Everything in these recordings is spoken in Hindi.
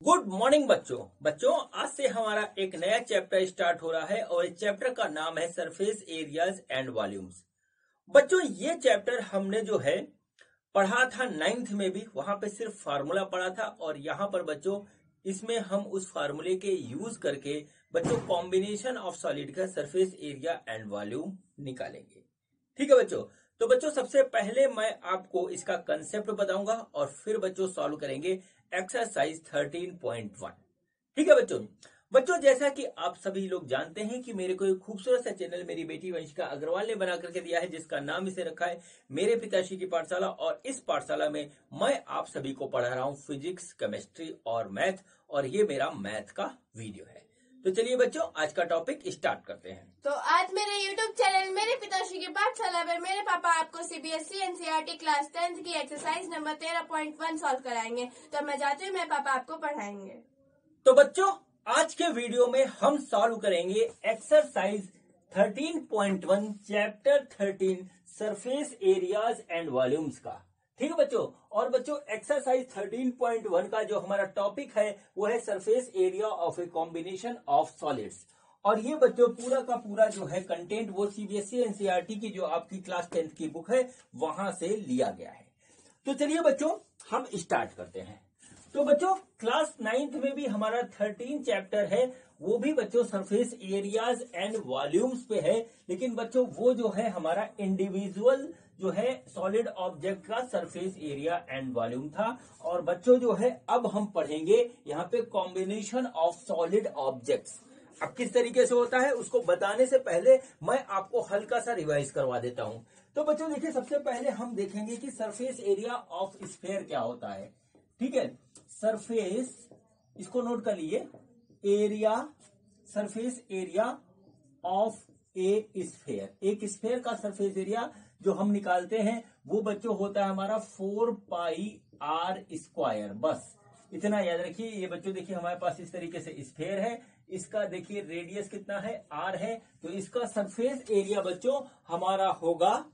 गुड मॉर्निंग बच्चों आज से हमारा एक नया चैप्टर स्टार्ट हो रहा है और इस चैप्टर का नाम है सरफेस एरियाज एंड वॉल्यूम्स। बच्चों ये चैप्टर हमने जो है पढ़ा था 9th में भी, वहां पे सिर्फ फार्मूला पढ़ा था और यहाँ पर बच्चों इसमें हम उस फार्मूले के यूज करके बच्चों कॉम्बिनेशन ऑफ सॉलिड का सरफेस एरिया एंड वॉल्यूम निकालेंगे। ठीक है बच्चों, तो बच्चों सबसे पहले मैं आपको इसका कंसेप्ट बताऊंगा और फिर बच्चों सॉल्व करेंगे एक्सरसाइज 13.1। ठीक है बच्चों जैसा कि आप सभी लोग जानते हैं कि मेरे को एक खूबसूरत सा चैनल मेरी बेटी वंशिका अग्रवाल ने बना करके दिया है, जिसका नाम इसे रखा है मेरे पिताश्री की पाठशाला। और इस पाठशाला में मैं आप सभी को पढ़ा रहा हूँ फिजिक्स, केमिस्ट्री और मैथ, और ये मेरा मैथ का वीडियो है। तो चलिए बच्चों आज का टॉपिक स्टार्ट करते हैं। तो आज मेरे YouTube चैनल मेरे पिताश्री की पाठशाला में मेरे पापा आपको CBSE NCERT क्लास 10th की एक्सरसाइज नंबर 13.1 सॉल्व कराएंगे। तो मैं जाती हूँ, मेरे पापा आपको पढ़ाएंगे। तो बच्चों आज के वीडियो में हम सॉल्व करेंगे exercise 13.1 chapter 13 surface areas and volumes का। ठीक है बच्चों, और बच्चों एक्सरसाइज 13.1 का जो हमारा टॉपिक है वो है surface area of a combination of solids. और ये बच्चों पूरा का पूरा जो है कंटेंट वो CBSE NCERT की जो आपकी क्लास 10th की बुक है वहां से लिया गया है। तो चलिए बच्चों हम स्टार्ट करते हैं। तो बच्चों क्लास 9th में भी हमारा 13 चैप्टर है, वो भी बच्चों सरफेस एरियाज एंड वॉल्यूम्स पे है, लेकिन बच्चों वो जो है हमारा इंडिविजुअल जो है सॉलिड ऑब्जेक्ट का सरफेस एरिया एंड वॉल्यूम था। और बच्चों जो है अब हम पढ़ेंगे यहाँ पे कॉम्बिनेशन ऑफ सॉलिड ऑब्जेक्ट्स। अब किस तरीके से होता है उसको बताने से पहले मैं आपको हल्का सा रिवाइज करवा देता हूं। तो बच्चों देखिए सबसे पहले हम देखेंगे कि सरफेस एरिया ऑफ स्फीयर क्या होता है। ठीक है, सरफेस, इसको नोट कर लिए, area, surface area of A sphere. एक स्फीयर का सरफेस एरिया जो हम निकालते हैं वो बच्चों होता है हमारा 4πr²। बस इतना याद रखिए। ये बच्चों देखिए हमारे पास इस तरीके से स्फीयर है, इसका देखिए रेडियस कितना है, r है, तो इसका सरफेस एरिया बच्चों हमारा होगा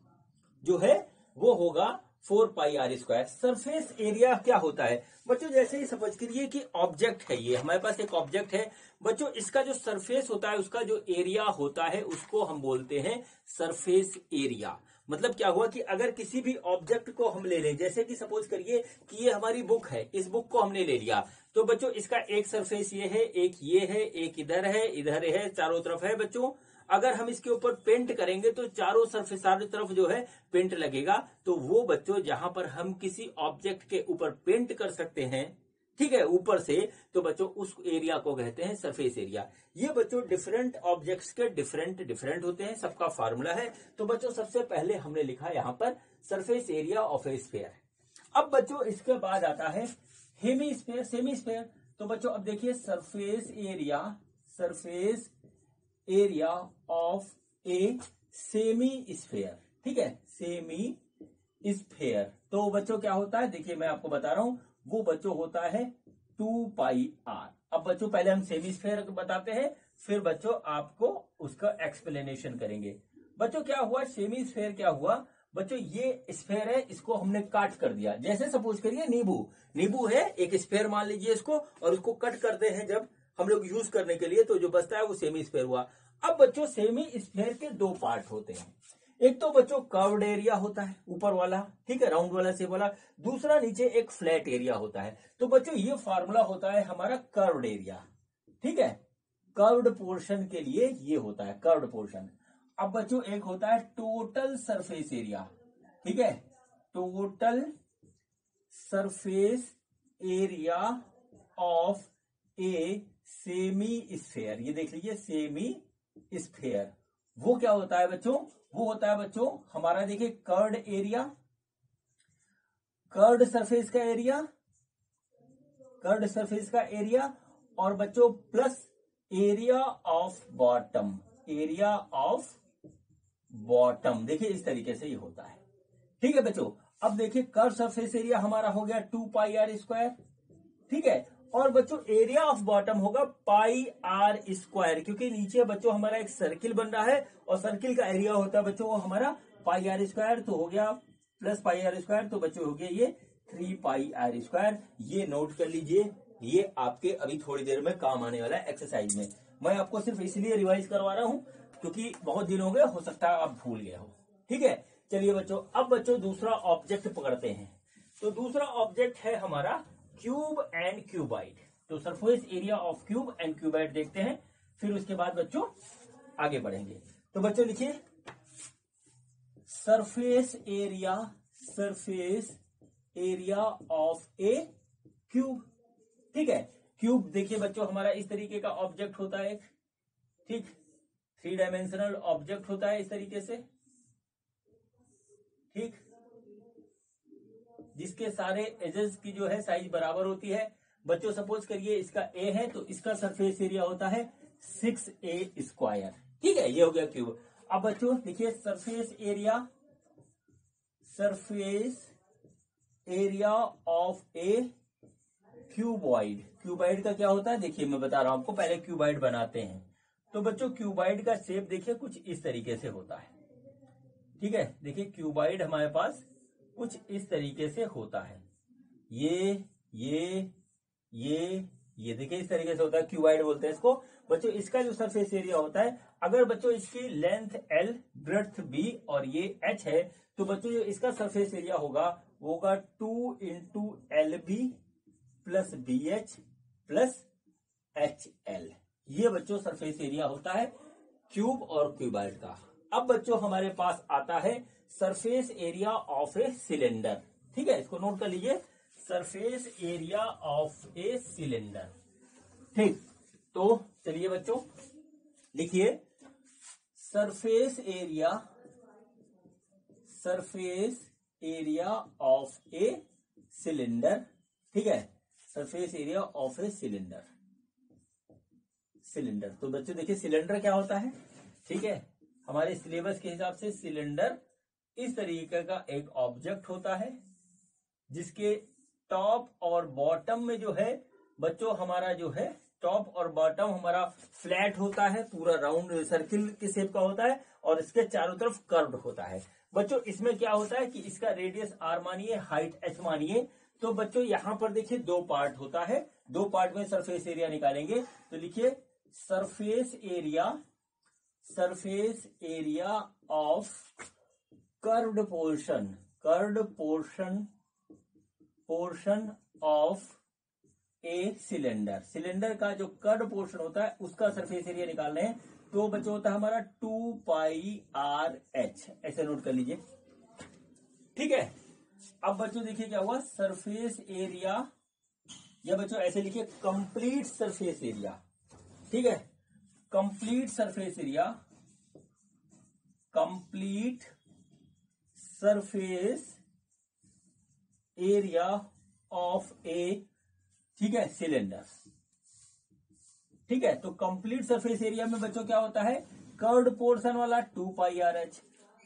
जो है वो होगा 4πr²। सरफेस एरिया क्या होता है बच्चों, जैसे ही समझ करिए कि ऑब्जेक्ट है, ये हमारे पास एक ऑब्जेक्ट है बच्चों, इसका जो सरफेस होता है उसका जो एरिया होता है उसको हम बोलते हैं सरफेस एरिया। मतलब क्या हुआ कि अगर किसी भी ऑब्जेक्ट को हम ले लें, जैसे कि सपोज करिए कि ये हमारी बुक है, इस बुक को हमने ले लिया, तो बच्चों इसका एक सरफेस ये है, एक ये है, एक इधर है, चारों तरफ है बच्चों। अगर हम इसके ऊपर पेंट करेंगे तो चारों तरफ जो है पेंट लगेगा, तो वो बच्चों जहां पर हम किसी ऑब्जेक्ट के ऊपर पेंट कर सकते हैं, ठीक है, ऊपर से, तो बच्चों उस एरिया को कहते हैं सरफेस एरिया। ये बच्चों डिफरेंट ऑब्जेक्ट्स के डिफरेंट होते हैं, सबका फार्मूला है। तो बच्चों सबसे पहले हमने लिखा यहां पर surface area of A sphere. अब बच्चों इसके बाद आता है हेमी स्फीयर, सेमी स्फीयर। तो बच्चों अब देखिए surface area of a semi sphere. ठीक है, सेमी स्फीयर। तो बच्चों क्या होता है, देखिए मैं आपको बता रहा हूं, वो बच्चों होता है 2πr। अब बच्चों पहले हम सेमी स्फीयर बताते हैं, फिर बच्चों आपको उसका एक्सप्लेनेशन करेंगे। बच्चों क्या हुआ, सेमी स्फीयर क्या हुआ बच्चों, ये स्फीयर है, इसको हमने काट कर दिया। जैसे सपोज करिए नींबू है, एक स्फीयर मान लीजिए इसको, और उसको कट करते हैं जब हम लोग यूज करने के लिए, तो जो बचता है वो सेमी स्फीयर हुआ। अब बच्चों सेमी स्फीयर के दो पार्ट होते हैं, एक तो बच्चों कर्व्ड एरिया होता है ऊपर वाला, ठीक है, राउंड वाला शेप वाला, दूसरा नीचे एक फ्लैट एरिया होता है। तो बच्चों ये फार्मूला होता है हमारा कर्व्ड एरिया। ठीक है, कर्व्ड पोर्शन के लिए ये होता है कर्व्ड पोर्शन। अब बच्चों एक होता है टोटल सरफेस एरिया। ठीक है, total surface area of a semi sphere. ये देख लीजिए सेमी स्फीयर, वो क्या होता है बच्चों, वो होता है बच्चों हमारा देखिए कर्व्ड एरिया, कर्व्ड सरफेस का एरिया, और बच्चों प्लस एरिया ऑफ बॉटम। देखिए इस तरीके से ये होता है। ठीक है बच्चों, अब देखिए कर्व सरफेस एरिया हमारा हो गया 2πr²। ठीक है, और बच्चों एरिया ऑफ बॉटम होगा πr², क्योंकि नीचे बच्चों हमारा एक सर्किल बन रहा है और सर्किल का एरिया होता है बच्चों वो हमारा πr², तो हो गया प्लस πr², तो बच्चों हो गया ये 3πr²। ये नोट कर लीजिए ये आपके अभी थोड़ी देर में काम आने वाला है एक्सरसाइज में। मैं आपको सिर्फ इसलिए रिवाइज करवा रहा हूं क्योंकि बहुत दिन हो गए, हो सकता है आप भूल गए हो। ठीक है, चलिए बच्चों, अब बच्चों दूसरा ऑब्जेक्ट पकड़ते हैं। तो दूसरा ऑब्जेक्ट है हमारा क्यूब एंड क्यूबाइड। तो surface area of cube and cuboid देखते हैं, फिर उसके बाद बच्चों आगे बढ़ेंगे। तो बच्चों लिखिए surface area of A cube. ठीक है, क्यूब देखिए बच्चों हमारा इस तरीके का ऑब्जेक्ट होता है, ठीक, 3 डायमेंशनल ऑब्जेक्ट होता है इस तरीके से, ठीक, जिसके सारे एजेस की जो है साइज बराबर होती है। बच्चों सपोज करिए इसका ए है तो इसका सरफेस एरिया होता है 6a²। ठीक है, ये हो गया क्यूब। अब बच्चों देखिए surface area of A cuboid. Cuboid का क्या होता है देखिए मैं बता रहा हूं आपको, पहले क्यूबॉइड बनाते हैं। तो बच्चों क्यूबॉइड का शेप देखिए कुछ इस तरीके से होता है। ठीक है, देखिए क्यूबॉइड हमारे पास कुछ इस तरीके से होता है। ये देखिए इस तरीके से होता है, क्यूबॉइड बोलते हैं इसको। बच्चों इसका जो सरफेस एरिया होता है, अगर बच्चों इसकी लेंथ l, ब्रेड्थ b और ये h है, तो बच्चों जो इसका सरफेस एरिया होगा वो होगा 2 × LB + BH + HL। ये बच्चों सरफेस एरिया होता है क्यूब और क्यूबॉइड का। अब बच्चों हमारे पास आता है surface area of a cylinder. ठीक है, इसको नोट कर लीजिए, surface area of a cylinder. ठीक, तो चलिए बच्चों लिखिए surface area of a cylinder. ठीक है, surface area of a cylinder. तो बच्चों देखिए सिलेंडर क्या होता है। ठीक है, हमारे सिलेबस के हिसाब से सिलेंडर इस तरीके का एक ऑब्जेक्ट होता है जिसके टॉप और बॉटम में जो है बच्चों हमारा जो है टॉप और बॉटम हमारा फ्लैट होता है, पूरा राउंड सर्किल के शेप का होता है और इसके चारों तरफ कर्व्ड होता है। बच्चों इसमें क्या होता है कि इसका रेडियस r मानिए, हाइट h मानिए। तो बच्चों यहां पर देखिए 2 पार्ट होता है, 2 पार्ट में सरफेस एरिया निकालेंगे। तो लिखिए surface area of curved portion of a cylinder. Cylinder का जो कर्व्ड पोर्शन होता है उसका सरफेस एरिया निकालना है। तो बच्चों होता है हमारा 2πRh, ऐसे नोट कर लीजिए। ठीक है, अब बच्चों देखिए क्या हुआ, सरफेस एरिया, या बच्चों ऐसे लिखिए कंप्लीट सरफेस एरिया। ठीक है, कंप्लीट सरफेस एरिया ऑफ ए, ठीक है, सिलेंडर। ठीक है, तो कंप्लीट सरफेस एरिया में बच्चों क्या होता है, कर्व्ड पोर्शन वाला 2πRh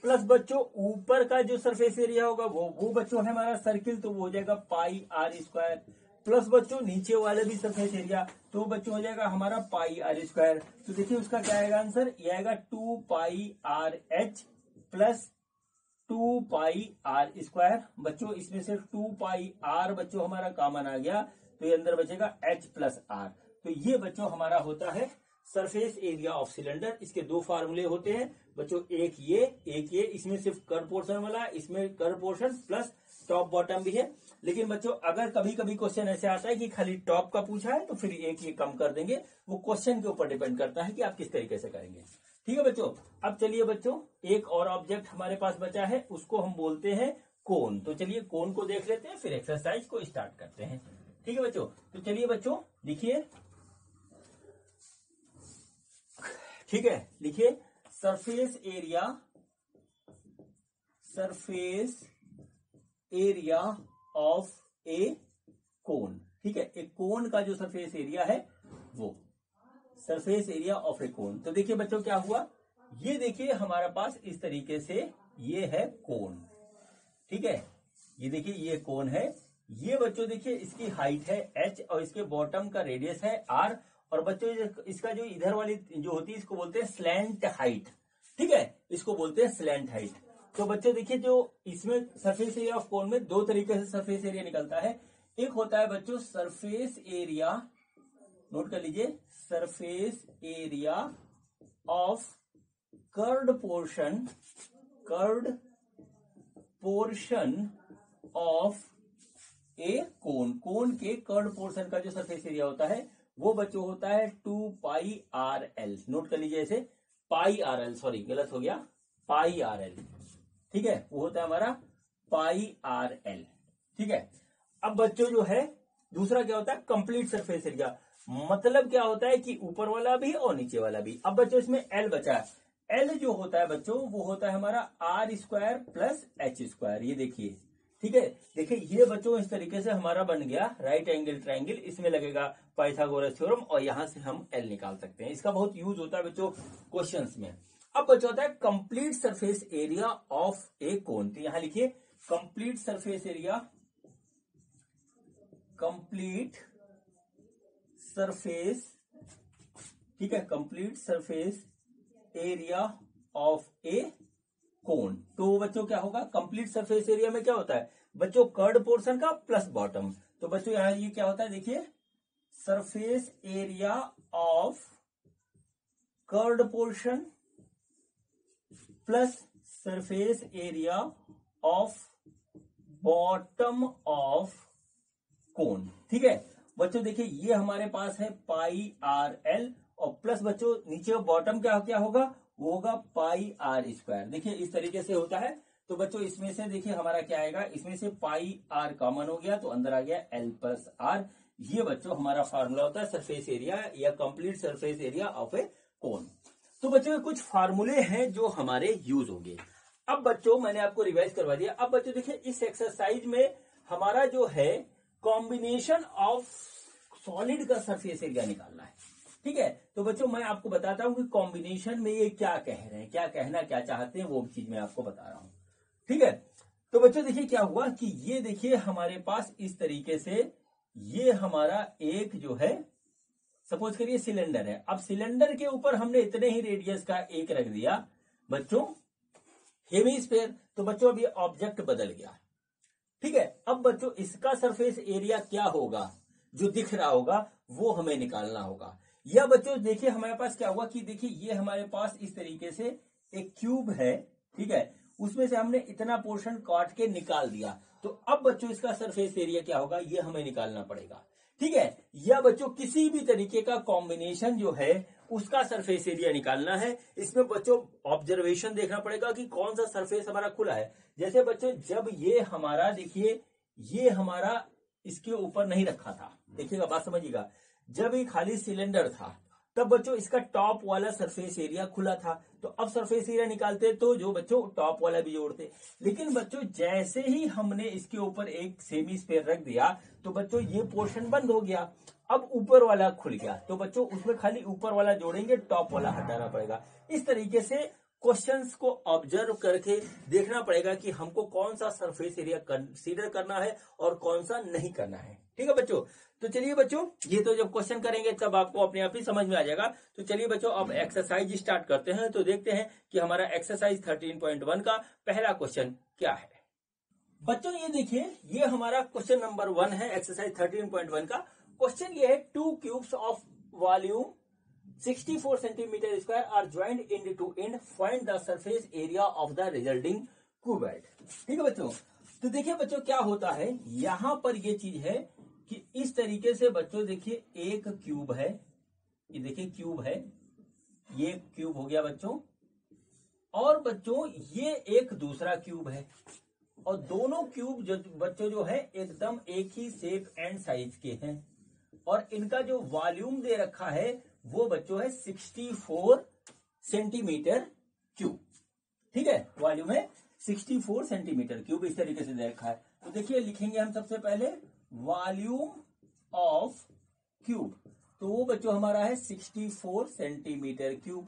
प्लस बच्चों ऊपर का जो सरफेस एरिया होगा वो बच्चों है हमारा सर्किल, तो वो हो जाएगा πr² प्लस बच्चों नीचे वाले भी सरफेस एरिया, तो बच्चों हो जाएगा हमारा πr²। तो देखिए उसका क्या आएगा आंसर, ये आएगा 2πRh प्लस 2πr²। बच्चों इसमें से 2πr बच्चों हमारा कॉमन आ गया, तो ये अंदर बचेगा h + r। तो ये बच्चों हमारा होता है सरफेस एरिया ऑफ सिलेंडर। इसके 2 फार्मूले होते हैं बच्चों, एक ये, इसमें सिर्फ कर्व पोर्शन वाला, इसमें curve portion plus top bottom भी है। लेकिन बच्चों अगर कभी कभी क्वेश्चन ऐसे आता है कि खाली टॉप का पूछा है तो फिर एक ये कम कर देंगे, वो क्वेश्चन के ऊपर डिपेंड करता है कि आप किस तरीके से करेंगे। ठीक है बच्चों, अब चलिए बच्चों एक और ऑब्जेक्ट हमारे पास बचा है, उसको हम बोलते हैं कोन। तो चलिए कोन को देख लेते हैं, फिर एक्सरसाइज को स्टार्ट करते हैं। ठीक है बच्चों, तो चलिए बच्चों लिखिए, ठीक है, लिखिए सरफेस एरिया ऑफ ए कोन। ठीक है, एक कोन का जो सरफेस एरिया है वो सरफेस एरिया ऑफ ए कोन। तो देखिए बच्चों क्या हुआ, ये देखिए हमारे पास इस तरीके से ये है कोन। ठीक है, ये देखिए ये कोन है, ये बच्चों देखिए इसकी हाइट है h और इसके बॉटम का रेडियस है r, और बच्चों इसका जो इधर वाली जो होती है इसको बोलते हैं स्लैंट हाइट। ठीक है, इसको बोलते हैं स्लैंट हाइट। तो बच्चों देखिए जो इसमें सरफेस एरिया ऑफ कोन में 2 तरीके से सरफेस एरिया निकलता है, एक होता है बच्चों सरफेस एरिया, नोट कर लीजिए, surface area of curved portion of a cone के कर्व्ड पोर्शन का जो सरफेस एरिया होता है वो बच्चों होता है 2πrl। नोट कर लीजिए ऐसे, पाई आर एल, सॉरी गलत हो गया, पाई आर एल, ठीक है, वो होता है हमारा पाई आर एल, ठीक है। अब बच्चों जो है दूसरा क्या होता है कंप्लीट सरफेस एरिया, मतलब क्या होता है कि ऊपर वाला भी और नीचे वाला भी। अब बच्चों इसमें एल बचा है, एल जो होता है बच्चों वो होता है हमारा r square plus h square, ये देखिए, ठीक है। देखिए ये बच्चों इस तरीके से हमारा बन गया राइट एंगल ट्रायंगल, इसमें लगेगा पाइथागोरस थ्योरम और यहां से हम एल निकाल सकते हैं। इसका बहुत यूज होता है बच्चों क्वेश्चंस में। अब बच्चों होता है complete surface area of a कोन, तो यहां लिखिए complete surface area, complete surface, ठीक है, complete surface area of a कोन। तो बच्चों क्या होगा, कंप्लीट सरफेस एरिया में क्या होता है बच्चों कर्ड पोर्शन का प्लस बॉटम। तो बच्चों यहां ये क्या होता है देखिए, surface area of curved portion plus surface area of bottom of cone, ठीक है। बच्चों देखिए ये हमारे पास है पाई आर एल और प्लस बच्चों नीचे बॉटम क्या होगा, वो होगा पाई आर स्क्वायर। देखिए इस तरीके से होता है। तो बच्चों इसमें से देखिए हमारा क्या आएगा, इसमें से पाई आर कॉमन हो गया तो अंदर आ गया एल प्लस आर। ये बच्चों हमारा फार्मूला होता है सरफेस एरिया या complete surface area of a कोन। तो बच्चों कुछ फार्मूले हैं जो हमारे यूज होंगे। अब बच्चों मैंने आपको रिवाइज करवा दिया। अब बच्चों देखिए इस एक्सरसाइज में हमारा जो है कॉम्बिनेशन ऑफ सॉलिड का सरफेस एरिया निकालना है, ठीक है। तो बच्चों मैं आपको बताता हूं कि कॉम्बिनेशन में ये क्या कह रहे हैं, क्या कहना क्या चाहते हैं, वो चीज मैं आपको बता रहा हूं, ठीक है। तो बच्चों देखिए क्या हुआ कि ये देखिए हमारे पास इस तरीके से ये हमारा एक जो है सपोज करिए सिलेंडर है। अब सिलेंडर के ऊपर हमने इतने ही रेडियस का एक रख दिया बच्चों हेमीस्फीयर, तो बच्चों अब ये ऑब्जेक्ट बदल गया, ठीक है। अब बच्चों इसका सरफेस एरिया क्या होगा, जो दिख रहा होगा वो हमें निकालना होगा। या बच्चों देखिए हमारे पास क्या हुआ कि देखिए ये हमारे पास इस तरीके से एक क्यूब है, ठीक है, उसमें से हमने इतना पोर्शन काट के निकाल दिया। तो अब बच्चों इसका सरफेस एरिया क्या होगा ये हमें निकालना पड़ेगा, ठीक है। या बच्चों किसी भी तरीके का कॉम्बिनेशन जो है उसका सरफेस एरिया निकालना है। इसमें बच्चों ऑब्जर्वेशन देखना पड़ेगा कि कौन सा सरफेस हमारा खुला है। जैसे बच्चों जब ये हमारा देखिए ये हमारा इसके ऊपर नहीं रखा था, देखिएगा बात समझिएगा, जब ये खाली सिलेंडर था तब बच्चों इसका टॉप वाला सरफेस एरिया खुला था। तो अब सरफेस एरिया निकालते तो जो बच्चों टॉप वाला भी जोड़ते, लेकिन बच्चों जैसे ही हमने इसके ऊपर एक सेमी स्फीयर रख दिया तो बच्चों ये पोर्शन बंद हो गया, अब ऊपर वाला खुल गया। तो बच्चों उसमें खाली ऊपर वाला जोड़ेंगे, टॉप वाला हटाना पड़ेगा। इस तरीके से क्वेश्चंस को ऑब्जर्व करके देखना पड़ेगा कि हमको कौन सा सरफेस एरिया कंसीडर करना है और कौन सा नहीं करना है, ठीक है बच्चों। तो चलिए बच्चों ये तो जब क्वेश्चन करेंगे तब आपको अपने आप ही समझ में आ जाएगा। तो चलिए बच्चों अब एक्सरसाइज स्टार्ट करते हैं। तो देखते हैं कि हमारा एक्सरसाइज 13.1 का पहला क्वेश्चन क्या है। बच्चों ये देखिए ये हमारा क्वेश्चन नंबर 1 है एक्सरसाइज 13.1 का। क्वेश्चन ये है 2 cubes of volume 64 centimetre square are joined end to end, find the surface area of the resulting cuboid, ठीक है बच्चों। तो देखिए बच्चों क्या होता है यहां पर ये चीज है कि इस तरीके से बच्चों देखिए एक क्यूब है, ये देखिए क्यूब है, ये क्यूब हो गया बच्चों, और बच्चों ये एक दूसरा क्यूब है, और दोनों क्यूब जो बच्चों जो है एकदम एक ही शेप एंड साइज के हैं, और इनका जो वॉल्यूम दे रखा है वो बच्चों है 64 सेंटीमीटर क्यूब, ठीक है, वॉल्यूम है 64 सेंटीमीटर क्यूब, इस तरीके से दे रखा है। तो देखिए लिखेंगे हम सबसे पहले वॉल्यूम ऑफ क्यूब, तो वो बच्चों हमारा है 64 सेंटीमीटर क्यूब,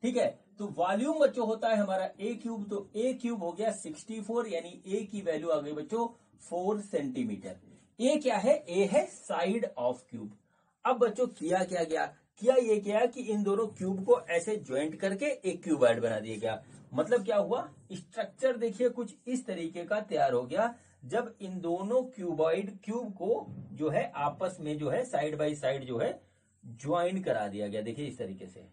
ठीक है। तो वॉल्यूम बच्चों होता है हमारा ए क्यूब, तो ए क्यूब हो गया 64, यानी ए की वैल्यू आ गई बच्चों 4 सेंटीमीटर। ए क्या है, ए है साइड ऑफ क्यूब। अब बच्चों किया क्या गया, किया ये क्या कि इन दोनों क्यूब को ऐसे ज्वाइंट करके एक क्यूबॉइड बना दिया गया। मतलब क्या हुआ, स्ट्रक्चर देखिए कुछ इस तरीके का तैयार हो गया जब इन दोनों क्यूब को जो है आपस में जो है साइड बाय साइड जो है ज्वाइन करा दिया गया। देखिए इस तरीके से,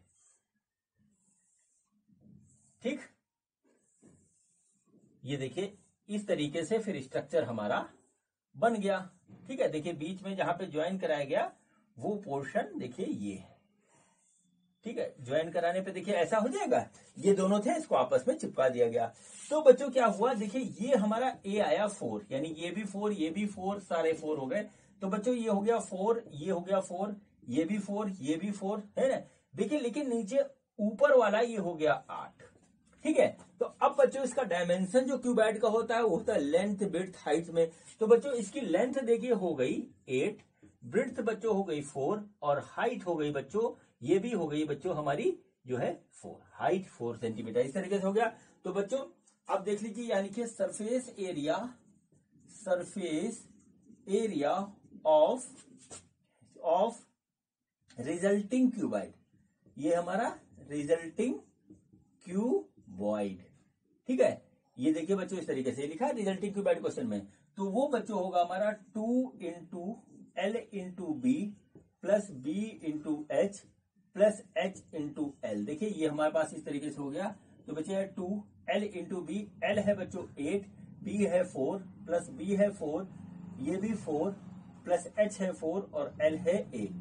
ठीक। ये देखिए इस तरीके से फिर स्ट्रक्चर हमारा बन गया, ठीक है। देखिए बीच में जहां पे ज्वाइन कराया गया वो पोर्शन देखिए ये है, ठीक है। ज्वाइन कराने पे देखिए ऐसा हो जाएगा, ये दोनों थे इसको आपस में चिपका दिया गया। तो बच्चों क्या हुआ, देखिए ये हमारा ए आया 4, यानी ये भी 4, ये भी 4, सारे 4 हो गए। तो बच्चों ये हो गया 4, ये हो गया 4, ये भी 4, ये भी 4 है ना। देखिए लेकिन नीचे ऊपर वाला ये हो गया 8, ठीक है। तो अब बच्चों इसका डायमेंशन जो क्यूबॉइड का होता है वो होता है लेंथ, विड्थ, हाइट में। तो बच्चों इसकी लेंथ देखिए हो गई 8, विड्थ बच्चों हो गई 4 और हाइट हो गई बच्चों, ये भी हो गई बच्चों हमारी जो है 4, हाइट 4 सेंटीमीटर। इस तरीके से हो गया। तो बच्चों अब देख लीजिए, यानी कि surface area of resulting cuboid, ये हमारा रिजल्टिंग क्यूबॉइड, ठीक है। ये देखिए बच्चों इस तरीके से लिखा है रिजल्टिंग क्यूबॉइड क्वेश्चन में। तो वो बच्चों होगा हमारा 2 into L into b plus B into H plus H into L। देखिए ये हमारे पास इस तरीके से हो गया। तो बच्चे है 2 L इंटू बी, L है बच्चों 8, B है 4 प्लस B है 4, ये भी 4 प्लस H है 4 और L है 8।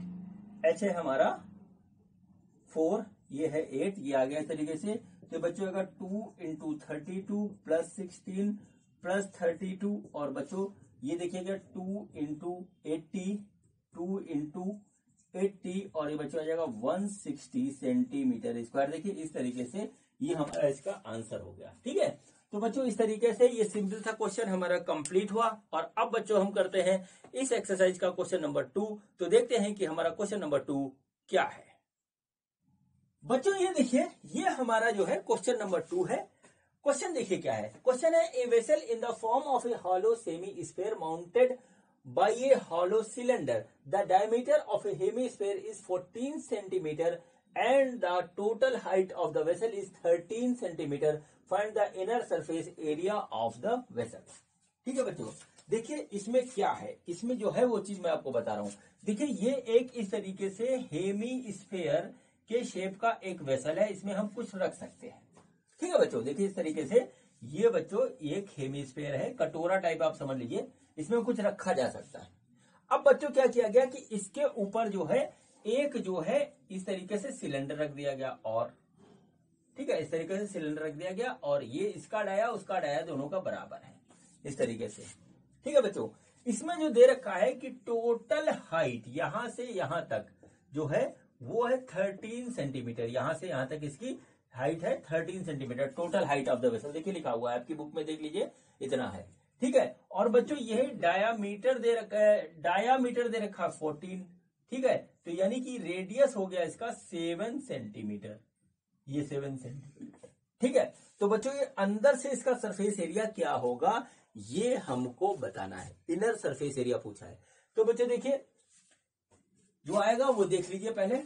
H है हमारा 4, ये है 8, ये आ गया इस तरीके से। तो बच्चों अगर 2 इंटू 32 प्लस 16 प्लस 32 और बच्चों ये देखिएगा 2 इंटू 80, 2 इंटू 80 और ये बच्चों आ जाएगा 160 सेंटीमीटर स्क्वायर। देखिए इस तरीके से ये हमारा इसका आंसर हो गया, ठीक है। तो बच्चों इस तरीके से ये सिंपल सा क्वेश्चन हमारा कंप्लीट हुआ। और अब बच्चों हम करते हैं इस एक्सरसाइज का क्वेश्चन नंबर 2। तो देखते हैं कि हमारा क्वेश्चन नंबर 2 क्या है। बच्चों ये देखिए, ये हमारा जो है क्वेश्चन नंबर 2 है। क्वेश्चन देखिए क्या है। क्वेश्चन है a vessel in the form of a hollow semi sphere mounted by a hollow cylinder, the diameter of a hemisphere is 14 centimetre and the total height of the vessel is 13 centimeter. Find the inner surface area of the vessel. ठीक है बच्चों, देखिए इसमें क्या है, इसमें जो है वो चीज मैं आपको बता रहा हूं। देखिए ये एक इस तरीके से हेमी स्फीयर के शेप का एक वेसल है, इसमें हम कुछ रख सकते हैं। ठीक है बच्चों, देखिए इस तरीके से ये बच्चों एक हेमी स्फीयर है, कटोरा टाइप आप समझ लीजिए, इसमें कुछ रखा जा सकता है। अब बच्चों क्या किया गया कि इसके ऊपर जो है एक जो है इस तरीके से सिलेंडर रख दिया गया, और ठीक है इस तरीके से सिलेंडर रख दिया गया, और ये इसका डाया उसका डाया दोनों का बराबर है इस तरीके से। ठीक है बच्चों, इसमें जो दे रखा है कि टोटल हाइट यहां से यहां तक जो है वो है 13 सेंटीमीटर, यहां से यहां तक इसकी हाइट है 13 centimetre total height of the vessel. देखिए लिखा हुआ है आपकी बुक में, देख लीजिए इतना है। ठीक है, और बच्चों यही डायामीटर दे रखा है, डायामीटर दे रखा 14। ठीक है, तो यानी कि रेडियस हो गया इसका 7 सेंटीमीटर, ये 7 सेंटीमीटर। ठीक है, तो बच्चों ये अंदर से इसका सरफेस एरिया क्या होगा ये हमको बताना है। इनर सरफेस एरिया पूछा है। तो बच्चों देखिए जो आएगा वो देख लीजिए पहले।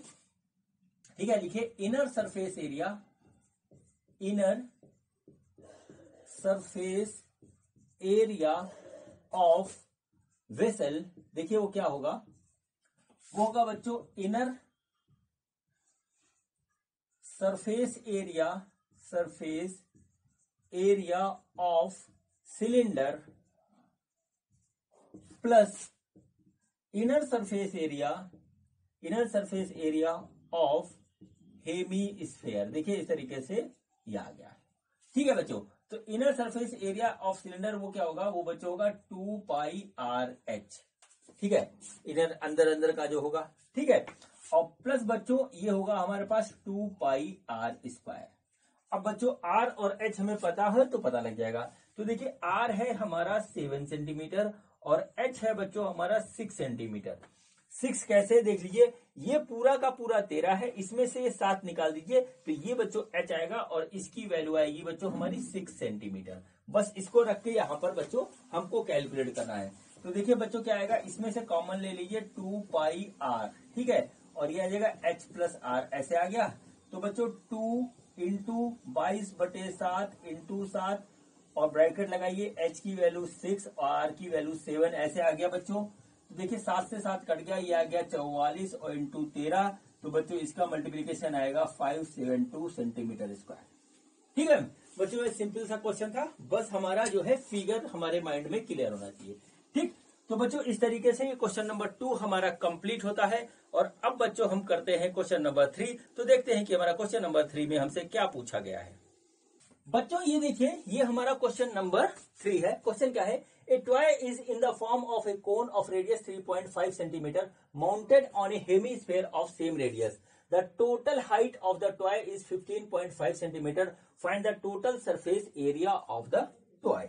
ठीक है, लिखिए inner surface area, inner surface area of vessel. देखिए वो क्या होगा, वो होगा बच्चों inner surface area of cylinder plus inner surface area of hemi sphere. देखिए इस तरीके से ये आ गया। ठीक है बच्चों, तो inner surface area of cylinder वो क्या होगा, वो बच्चों होगा 2πRH। ठीक है, इधर अंदर अंदर का जो होगा। ठीक है, और प्लस बच्चों ये होगा हमारे पास 2πR²। अब बच्चों R और H हमें पता है तो पता लग जाएगा। तो देखिए R है हमारा 7 सेंटीमीटर और H है बच्चों हमारा 6 सेंटीमीटर। 6 कैसे देख लीजिए, ये पूरा का पूरा 13 है, इसमें से ये 7 निकाल दीजिए तो ये बच्चों H आएगा और इसकी वैल्यू आएगी बच्चों हमारी 6 सेंटीमीटर। बस इसको रख के यहाँ पर बच्चों हमको कैलकुलेट करना है। तो देखिए बच्चों क्या आएगा, इसमें से कॉमन ले लीजिए 2πR। ठीक है, और ये आ जाएगा H प्लस R, ऐसे आ गया। तो बच्चों 2 इंटू 22/7 इंटू 7 और ब्रैकेट लगाइए, h की वैल्यू 6 और r की वैल्यू 7 ऐसे आ गया बच्चों। तो देखिए 7 से 7 कट गया, ये आ गया 44 और इंटू 13, तो बच्चों इसका मल्टीप्लीकेशन आएगा 572 सेंटीमीटर स्क्वायर। ठीक है बच्चों, ये सिंपल सा क्वेश्चन था, बस हमारा जो है फिगर हमारे माइंड में क्लियर होना चाहिए। ठीक, तो बच्चों इस तरीके से ये क्वेश्चन नंबर 2 हमारा कंप्लीट होता है। और अब बच्चों हम करते हैं क्वेश्चन नंबर 3। तो देखते हैं कि हमारा क्वेश्चन नंबर 3 में हमसे क्या पूछा गया है। बच्चों ये देखिए, ये हमारा क्वेश्चन नंबर 3 है। क्वेश्चन क्या है, ए toy is in the form of a cone of radius 3.5 centimetre mounted on A hemisphere of same radius. The total height of the toy is 15.5 centimetre. Find the total surface area of the toy.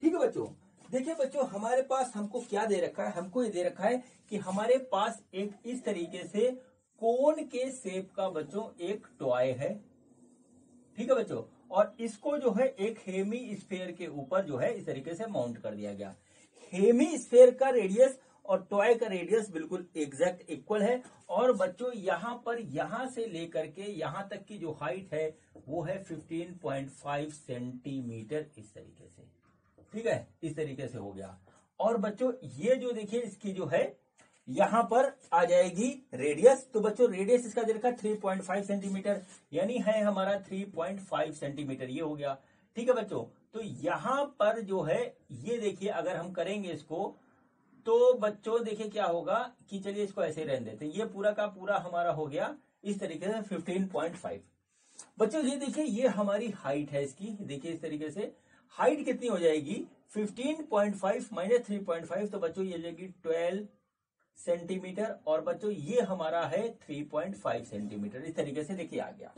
ठीक है बच्चों, देखिए बच्चों हमारे पास हमको क्या दे रखा है, हमको ये दे रखा है कि हमारे पास एक इस तरीके से कोन के शेप का बच्चों एक टॉय है। ठीक है बच्चों, और इसको जो है एक हेमी स्फीयर के ऊपर जो है इस तरीके से माउंट कर दिया गया। हेमी स्फीयर का रेडियस और टॉय का रेडियस बिल्कुल एग्जैक्ट इक्वल है। और बच्चों यहां पर यहां से लेकर के यहां तक की जो हाइट है वो है 15.5 सेंटीमीटर इस तरीके से। ठीक है, इस तरीके से हो गया। और बच्चों ये जो देखिए इसकी जो है यहां पर आ जाएगी रेडियस। तो बच्चों रेडियस इसका दे रखा 3.5 सेंटीमीटर, यानी है हमारा 3.5 सेंटीमीटर, ये हो गया। ठीक है बच्चों, तो यहां पर जो है ये देखिए अगर हम करेंगे इसको तो बच्चों देखिए क्या होगा कि चलिए इसको ऐसे ही रहने देते हैं। ये पूरा का पूरा हमारा हो गया इस तरीके से 15.5। बच्चों ये देखिए ये हमारी हाइट है इसकी, देखिए इस तरीके से हाइट कितनी हो जाएगी 15.5 माइनस 3.5, तो बच्चों ये जाएगी 12 सेंटीमीटर। और बच्चों ये हमारा है 3.5 सेंटीमीटर, इस तरीके से देखिए आ गया।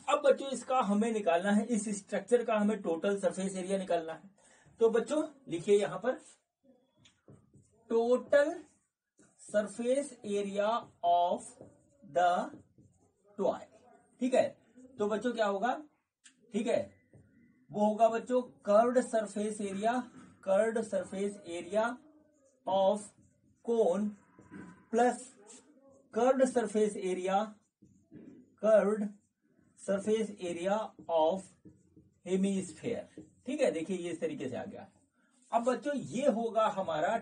अब बच्चों इसका हमें निकालना है, इस स्ट्रक्चर का हमें टोटल सरफेस एरिया निकालना है। तो बच्चों लिखिए यहां पर total surface area of the toy. ठीक है, तो बच्चों क्या होगा, ठीक है वो होगा बच्चों curved surface area, curved surface area of cone plus curved surface area, curved surface area of hemisphere. ठीक है, देखिए ये इस तरीके से आ गया। अब बच्चों ये होगा हमारा,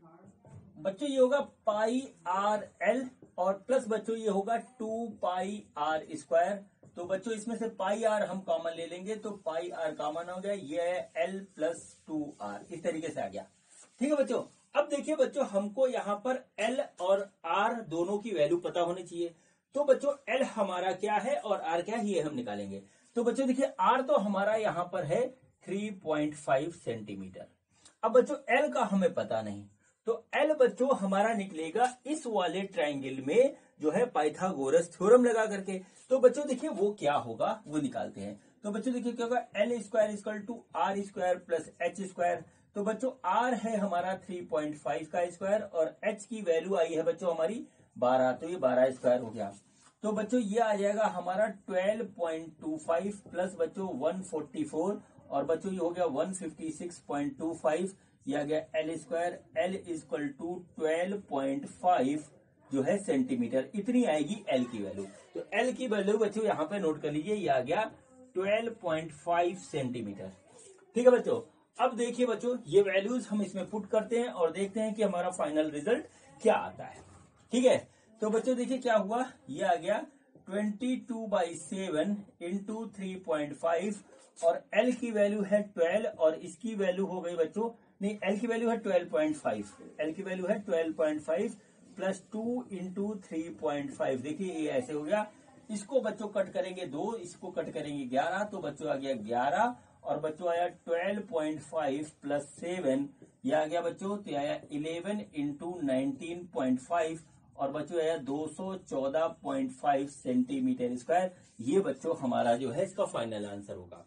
बच्चों ये होगा पाई आर एल और प्लस बच्चों ये होगा 2 पाई आर स्क्वायर। तो बच्चों इसमें से पाई आर हम कॉमन ले लेंगे, तो पाई आर कॉमन हो गया, ये है एल प्लस 2r, इस तरीके से आ गया। ठीक है बच्चों, अब देखिए बच्चों हमको यहाँ पर एल और आर दोनों की वैल्यू पता होनी चाहिए। तो बच्चों एल हमारा क्या है और आर क्या है ये हम निकालेंगे। तो बच्चों देखिए आर तो हमारा यहाँ पर है 3.5 सेंटीमीटर। अब बच्चों एल का हमें पता नहीं, तो एल बच्चों हमारा निकलेगा इस वाले ट्राइंगल में जो है पाइथागोरस थ्योरम लगा करके। तो बच्चों देखिए वो क्या होगा वो निकालते हैं। तो बच्चों देखिए क्या होगा, l square equal to r square plus h square. तो बच्चों आर है हमारा 3.5 का स्क्वायर और एच की वैल्यू आई है बच्चों हमारी 12, तो ये 12 स्क्वायर हो गया। तो बच्चों ये आ जाएगा हमारा 12.25 प्लस बच्चों 144 और बच्चों ये हो गया 156.25, ये आ गया l square, l equal to 12.5 जो है सेंटीमीटर, इतनी आएगी एल की वैल्यू। तो एल की वैल्यू बच्चों यहाँ पे नोट कर लीजिए, ये आ गया 12.5 सेंटीमीटर। ठीक है बच्चों, अब देखिए बच्चों ये वैल्यूज हम इसमें पुट करते हैं और देखते हैं कि हमारा फाइनल रिजल्ट क्या आता है। ठीक है, तो बच्चों देखिए क्या हुआ, ये आ गया 22/7 इंटू 3.5 और एल की वैल्यू है 12 और इसकी वैल्यू हो गई बच्चों, नहीं एल की वैल्यू है 12.5, एल की वैल्यू है 12.5 प्लस 2 इंटू 3.5, देखिए ये ऐसे हो गया। इसको बच्चों कट करेंगे 2, इसको कट करेंगे 11, तो बच्चों आ गया 11 और बच्चों आया 12.5 प्लस 7, ये आ गया बच्चों, तो आया 11 इंटू 19.5 और बच्चों आया 214.5 सेंटीमीटर स्क्वायर। ये बच्चों हमारा जो है इसका फाइनल आंसर होगा।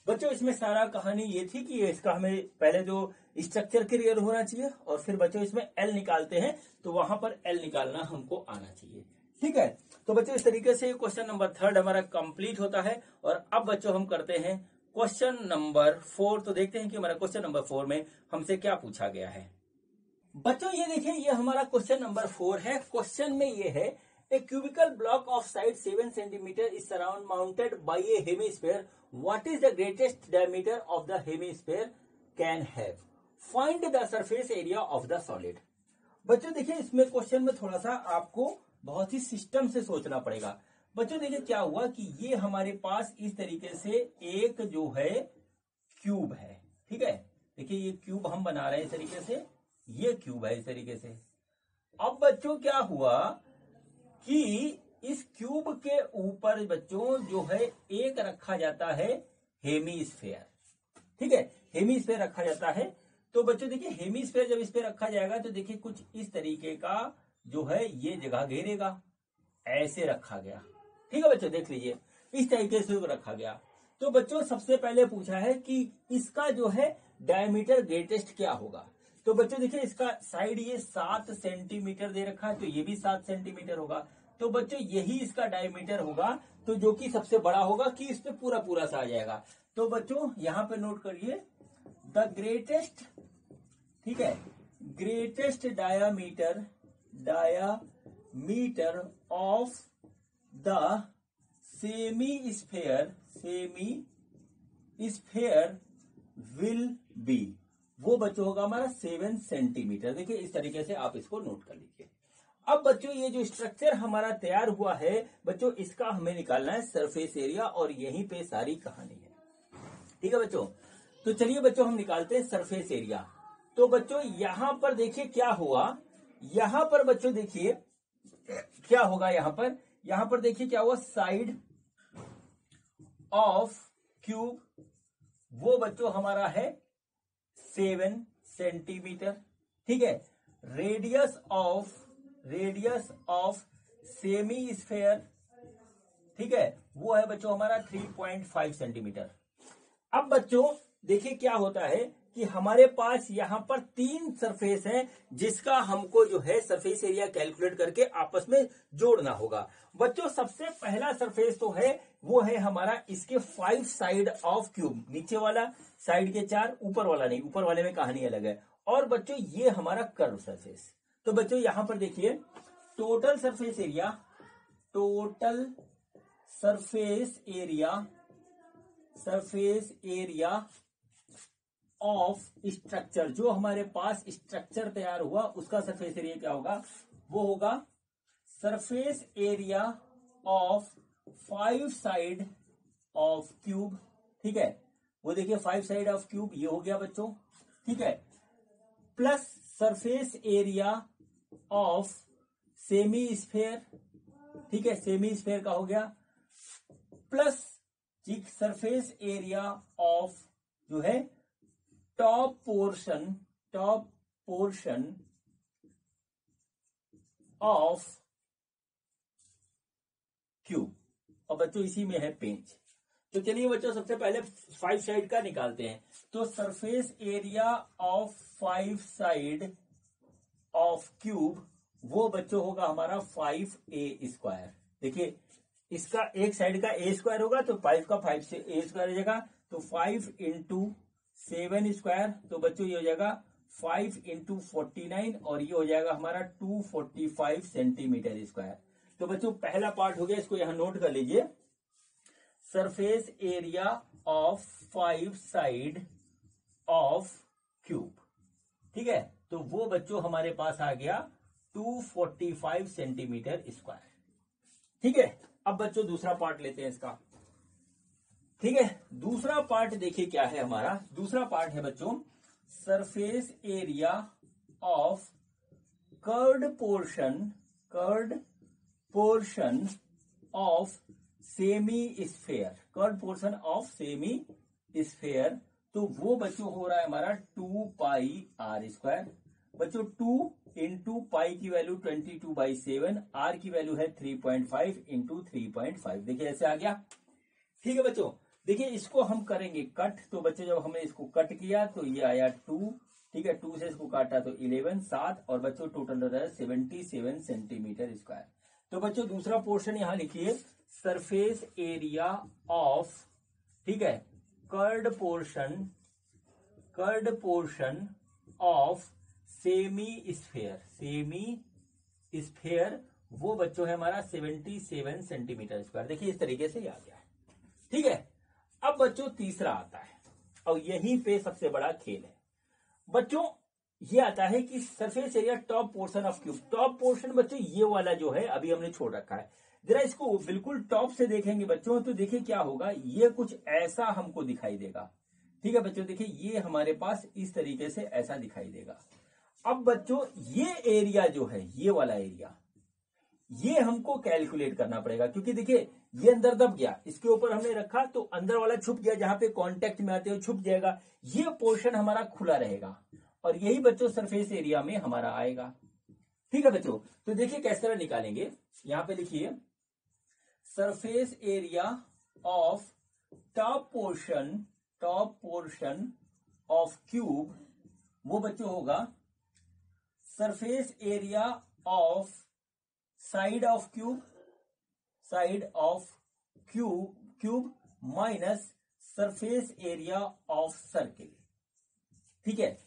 बच्चों इसमें सारा कहानी ये थी कि इसका हमें पहले जो स्ट्रक्चर क्लियर होना चाहिए और फिर बच्चों इसमें एल निकालते हैं तो वहां पर एल निकालना हमको आना चाहिए। ठीक है, तो बच्चों इस तरीके से क्वेश्चन नंबर 3 हमारा कंप्लीट होता है। और अब बच्चों हम करते हैं क्वेश्चन नंबर 4। तो देखते हैं कि हमारा क्वेश्चन नंबर 4 में हमसे क्या पूछा गया है। बच्चों ये देखिए ये हमारा क्वेश्चन नंबर 4 है। क्वेश्चन में ये है, a cubical block of side 7 centimetre is surround mounted by a hemisphere, what is the greatest diameter of the hemisphere, can have, find the surface area of the solid. बच्चों देखिए इसमें क्वेश्चन में थोड़ा सा आपको बहुत ही सिस्टम से सोचना पड़ेगा। बच्चों देखिए क्या हुआ कि ये हमारे पास इस तरीके से एक जो है क्यूब है, ठीक है। देखिए ये क्यूब हम बना रहे हैं इस तरीके से, ये क्यूब है इस तरीके से। अब बच्चों क्या हुआ कि इस क्यूब के ऊपर बच्चों जो है एक रखा जाता है हेमीस्फेयर, ठीक है, हेमीस्फेयर रखा जाता है। तो बच्चों देखिए हेमीस्फेयर जब इस पे रखा जाएगा तो देखिए कुछ इस तरीके का जो है ये जगह घेरेगा, ऐसे रखा गया, ठीक है बच्चों, देख लीजिए इस तरीके से रखा गया। तो बच्चों सबसे पहले पूछा है कि इसका जो है डायमीटर ग्रेटेस्ट क्या होगा। तो बच्चों देखिए इसका साइड ये 7 सेंटीमीटर दे रखा है, तो ये भी 7 सेंटीमीटर होगा। तो बच्चों यही इसका डायमीटर होगा, तो जो कि सबसे बड़ा होगा कि इस पे पूरा पूरा सा आ जाएगा। तो बच्चों यहां पे नोट करिए द ग्रेटेस्ट, ठीक है, greatest diameter of the semi sphere will be, वो बच्चों होगा हमारा 7 सेंटीमीटर। देखिए इस तरीके से आप इसको नोट कर लीजिए। अब बच्चों ये जो स्ट्रक्चर हमारा तैयार हुआ है बच्चों, इसका हमें निकालना है सरफेस एरिया, और यहीं पे सारी कहानी है, ठीक है बच्चों। तो चलिए बच्चों हम निकालते हैं सरफेस एरिया। तो बच्चों यहां पर देखिए क्या हुआ, यहां पर बच्चों देखिए क्या होगा, यहां पर देखिए क्या हुआ, साइड ऑफ क्यूब वो बच्चों हमारा है 7 सेंटीमीटर, ठीक है। रेडियस ऑफ सेमी स्फेयर, ठीक है, वो है बच्चों हमारा 3.5 सेंटीमीटर। अब बच्चों देखिए क्या होता है कि हमारे पास यहां पर 3 सरफेस हैं जिसका हमको जो है सरफेस एरिया कैलकुलेट करके आपस में जोड़ना होगा। बच्चों सबसे पहला सरफेस तो है वो है हमारा इसके 5 साइड ऑफ क्यूब, नीचे वाला साइड के 4, ऊपर वाला नहीं, ऊपर वाले में कहानी अलग है। और बच्चों ये हमारा कर्व सरफेस। तो बच्चों यहां पर देखिए total surface area of structure, जो हमारे पास स्ट्रक्चर तैयार हुआ उसका सरफेस एरिया क्या होगा, वो होगा surface area of 5 side of cube, ठीक है। वो देखिए 5 साइड ऑफ क्यूब ये हो गया बच्चों, ठीक है, plus surface area of semi sphere, ठीक है, सेमी स्फेयर का हो गया, प्लस सरफेस एरिया ऑफ जो है टॉप पोर्शन ऑफ क्यूब, और बच्चों इसी में है पेंच। तो चलिए बच्चों सबसे पहले 5 साइड का निकालते हैं। तो surface area of 5 side of cube वो बच्चों होगा हमारा 5a²। देखिए इसका एक साइड का a² होगा तो 5 का 5 से a² हो जाएगा, तो 5 इंटू 7², तो बच्चों ये हो जाएगा 5 इंटू 49, और ये हो जाएगा हमारा 245 सेंटीमीटर स्क्वायर। तो बच्चों पहला पार्ट हो गया, इसको यहां नोट कर लीजिए, surface area of 5 side of cube, ठीक है। तो वो बच्चों हमारे पास आ गया 245 सेंटीमीटर स्क्वायर, ठीक है। अब बच्चों दूसरा पार्ट लेते हैं इसका, ठीक है। दूसरा पार्ट देखिए क्या है हमारा, दूसरा पार्ट है बच्चों surface area of curved portion of semi sphere, तो वो बच्चों हो रहा है हमारा 2πr²। बच्चों 2 इंटू पाई की वैल्यू 22/7, आर की वैल्यू है 3.5 इंटू 3.5, देखिए ऐसे आ गया, ठीक है बच्चों। देखिए इसको हम करेंगे कट, तो बच्चों जब हमने इसको कट किया तो ये आया 2, ठीक है, 2 से इसको काटा तो 11, 7, और बच्चों टोटल हो रहा है 77 सेंटीमीटर स्क्वायर। तो बच्चों दूसरा पोर्शन यहां लिखिए, सरफेस एरिया ऑफ, ठीक है, curved portion of semi sphere वो बच्चों है हमारा 77 सेंटीमीटर स्क्वायर। देखिए इस तरीके से आ गया है, ठीक है। अब बच्चों तीसरा आता है, और यहीं पे सबसे बड़ा खेल है बच्चों। ये आता है कि surface area top portion of cube. Top portion बच्चों ये वाला जो है अभी हमने छोड़ रखा है। जरा इसको बिल्कुल टॉप से देखेंगे बच्चों तो देखिए क्या होगा, ये कुछ ऐसा हमको दिखाई देगा। ठीक है बच्चों, देखिए ये हमारे पास इस तरीके से ऐसा दिखाई देगा। अब बच्चों ये एरिया जो है, ये वाला एरिया, ये हमको कैलकुलेट करना पड़ेगा, क्योंकि देखिए ये अंदर दब गया, इसके ऊपर हमने रखा तो अंदर वाला छुप गया, जहां पे कांटेक्ट में आते हुए छुप जाएगा। ये पोर्शन हमारा खुला रहेगा और यही बच्चों सरफेस एरिया में हमारा आएगा। ठीक है बच्चों, तो देखिए किस तरह निकालेंगे। यहां पे लिखिए surface area of top portion of cube, वो बच्चों होगा surface area of side of cube minus surface area of circle. ठीक है,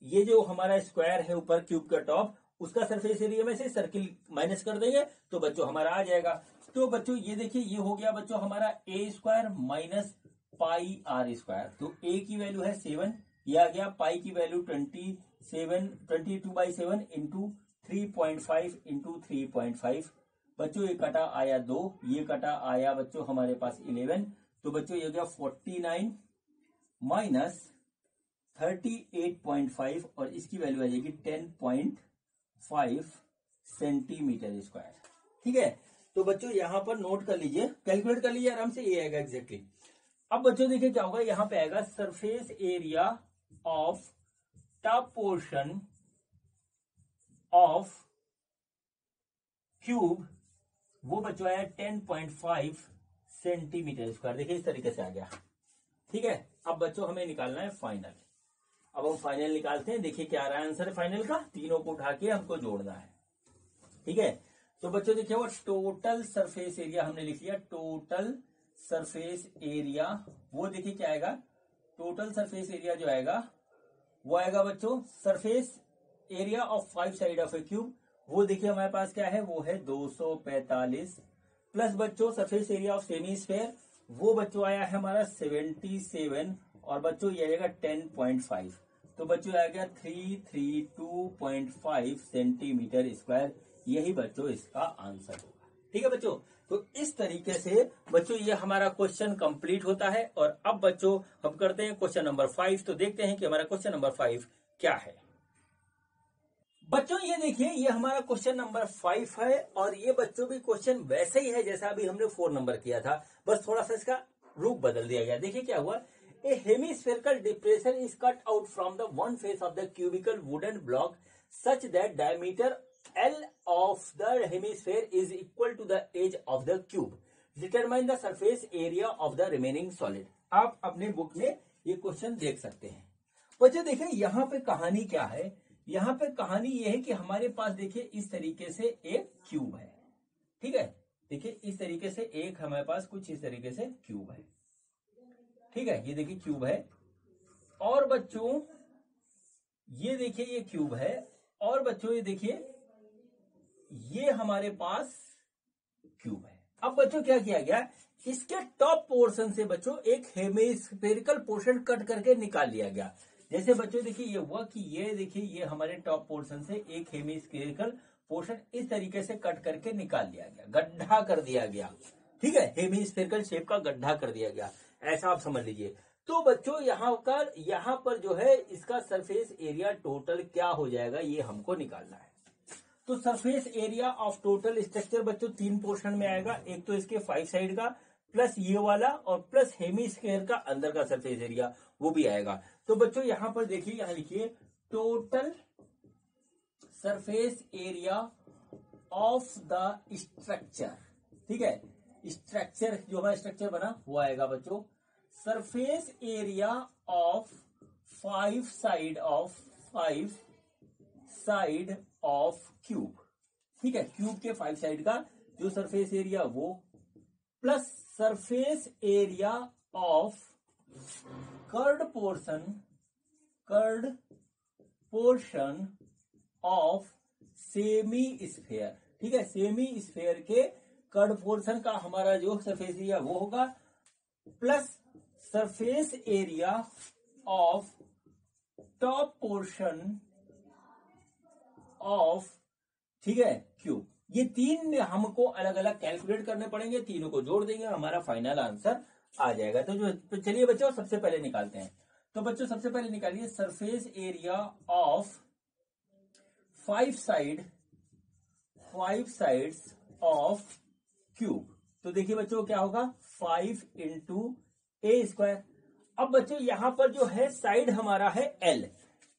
ये जो हमारा स्क्वायर है ऊपर क्यूब का टॉप, उसका सरफेस एरिया में से सर्किल माइनस कर देंगे तो बच्चों हमारा आ जाएगा। तो बच्चों ये देखिए ये हो गया बच्चों हमारा a square minus pi r square. तो ए की वैल्यू है 7, ये आ गया, पाई की वैल्यू 22/7 इंटू 3.5 इंटू 3.5। बच्चों ये कटा आया 2, ये कटा आया बच्चों हमारे पास 11। तो बच्चों ये हो गया 49 माइनस 38.5 और इसकी वैल्यू आ जाएगी 10.5 सेंटीमीटर स्क्वायर। ठीक है, तो बच्चों यहां पर नोट कर लीजिए, कैलकुलेट कर लीजिए आराम से, ये आएगा एग्जैक्टली। अब बच्चों देखिए क्या होगा, यहां पे आएगा surface area of top portion of cube, वो बच्चों आया 10.5 सेंटीमीटर स्क्वायर। देखिए इस तरीके से आ गया। ठीक है, अब बच्चों हमें निकालना है फाइनल। अब हम फाइनल निकालते हैं, देखिए क्या आ रहा है आंसर फाइनल का। तीनों को उठा के हमको जोड़ना है। ठीक है, तो बच्चों देखिए वो टोटल सरफेस एरिया हमने लिख लिया, टोटल सरफेस एरिया, वो देखिए क्या आएगा, टोटल सरफेस एरिया जो आएगा वो आएगा बच्चों surface area of 5 side of A cube, वो देखिए हमारे पास क्या है, वो है 245 प्लस बच्चों surface area of semi sphere, वो बच्चों आया है हमारा 77 और बच्चों ये आएगा 10.5। तो बच्चों आ गया 332.5 सेंटीमीटर स्क्वायर। यही बच्चों इसका आंसर होगा। ठीक है बच्चों, तो इस तरीके से बच्चों ये हमारा क्वेश्चन कंप्लीट होता है। और अब बच्चों हम करते हैं क्वेश्चन नंबर 5। तो देखते हैं कि हमारा क्वेश्चन नंबर 5 क्या है। बच्चों ये देखिए ये हमारा क्वेश्चन नंबर 5 है और ये बच्चों भी क्वेश्चन वैसे ही है जैसा अभी हमने 4 नंबर किया था, बस थोड़ा सा इसका रूप बदल दिया गया। देखिए क्या हुआ, a hemispherical depression is cut out from the one face of the cubical wooden block such that diameter L of the hemisphere is equal to the edge of the cube. Determine the surface area of the remaining solid. आप अपने बुक में ये क्वेश्चन देख सकते हैं। बच्चों देखिए यहाँ पे कहानी क्या है, यहाँ पे कहानी ये है कि हमारे पास देखिए इस तरीके से एक क्यूब है। ठीक है, देखिए इस तरीके से एक हमारे पास कुछ इस तरीके से क्यूब है। ठीक है, ये देखिए क्यूब है और बच्चों ये देखिए ये क्यूब है और बच्चों ये देखिए ये हमारे पास क्यूब है। अब बच्चों क्या किया गया, इसके टॉप पोर्शन से बच्चों एक हेमिस्फेरिकल पोर्शन कट करके निकाल लिया गया। जैसे बच्चों देखिए ये हुआ कि ये देखिए ये हमारे टॉप पोर्शन से एक हेमिस्फेरिकल पोर्शन इस तरीके से कट करके निकाल लिया गया, गड्ढा कर दिया गया। ठीक है, हेमिस्फेरिकल शेप का गड्ढा कर दिया गया, ऐसा आप समझ लीजिए। तो बच्चों यहाँ पर जो है इसका सरफेस एरिया टोटल क्या हो जाएगा, ये हमको निकालना है। तो surface area of total structure बच्चों 3 पोर्शन में आएगा, एक तो इसके 5 साइड का प्लस ये वाला और प्लस हेमिस्फीयर का अंदर का सरफेस एरिया वो भी आएगा। तो बच्चों यहां पर देखिए, यहां लिखिए total surface area of the structure. ठीक है, स्ट्रक्चर जो हमारा स्ट्रक्चर बना वो आएगा बच्चों surface area of 5 side of cube. ठीक है, क्यूब के 5 साइड का जो सरफेस एरिया वो plus surface area of curved portion of semi sphere. ठीक है, सेमी स्फेयर के कर्ड पोर्शन का हमारा जो सरफेस एरिया वो होगा plus surface area of top portion of, ठीक है, क्यूब। ये तीन हमको अलग अलग कैलकुलेट करने पड़ेंगे, तीनों को जोड़ देंगे, हमारा फाइनल आंसर आ जाएगा। तो चलिए बच्चों सबसे पहले निकालते हैं। तो बच्चों सबसे पहले निकालिए surface area of five sides of cube. तो देखिए बच्चों क्या होगा, 5 इंटू ए स्क्वायर। अब बच्चों यहां पर जो है साइड हमारा है एल,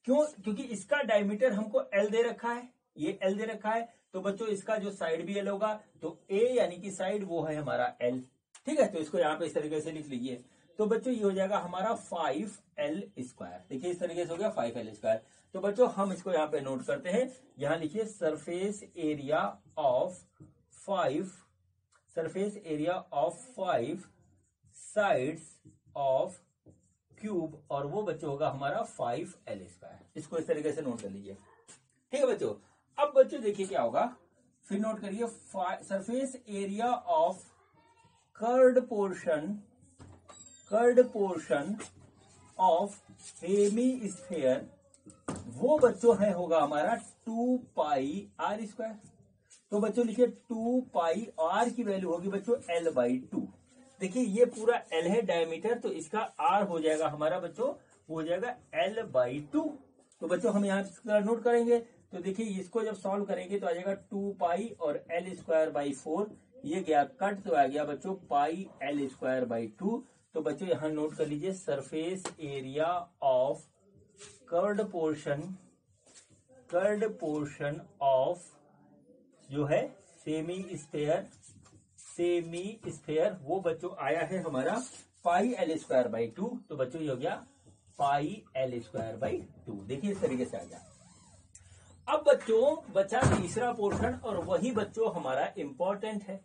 क्यों, क्योंकि इसका डायमीटर हमको एल दे रखा है, ये एल दे रखा है, तो बच्चों इसका जो साइड भी एल होगा, तो ए यानी कि साइड वो है हमारा एल, ठीक है। तो इसको यहाँ पे इस तरीके से लिख लीजिए। तो बच्चों ये हो जाएगा हमारा 5L स्क्वायर। देखिए इस तरीके से हो गया 5L स्क्वायर। तो बच्चों हम इसको यहाँ पे नोट करते हैं, यहाँ लिखिए surface area of 5 sides of cube, और वो बच्चों होगा हमारा 5L स्क्वायर। इसको इस तरीके से नोट कर लीजिए, ठीक है बच्चों। अब बच्चों देखिए क्या होगा, फिर नोट करिए surface area of curved portion of hemi sphere, वो बच्चों है होगा हमारा 2πr स्क्वायर। तो बच्चों लिखिए 2π, r की वैल्यू होगी बच्चों L/2। देखिए ये पूरा L है डायमीटर, तो इसका R हो जाएगा हमारा बच्चों, हो जाएगा L/2। तो बच्चों हम यहाँ नोट करेंगे, तो देखिए इसको जब सॉल्व करेंगे तो आ जाएगा 2π और L²/4, ये गया कट, तो आ गया बच्चों πL²/2। तो बच्चों यहाँ नोट कर लीजिए surface area of curved portion of जो है सेमी स्फीयर, वो बच्चों आया है हमारा πL²/2। तो बच्चों ये हो गया πL²/2। देखिए इस तरीके से आ गया। अब बच्चों बचा तीसरा पोर्शन, और वही बच्चों हमारा इंपॉर्टेंट है,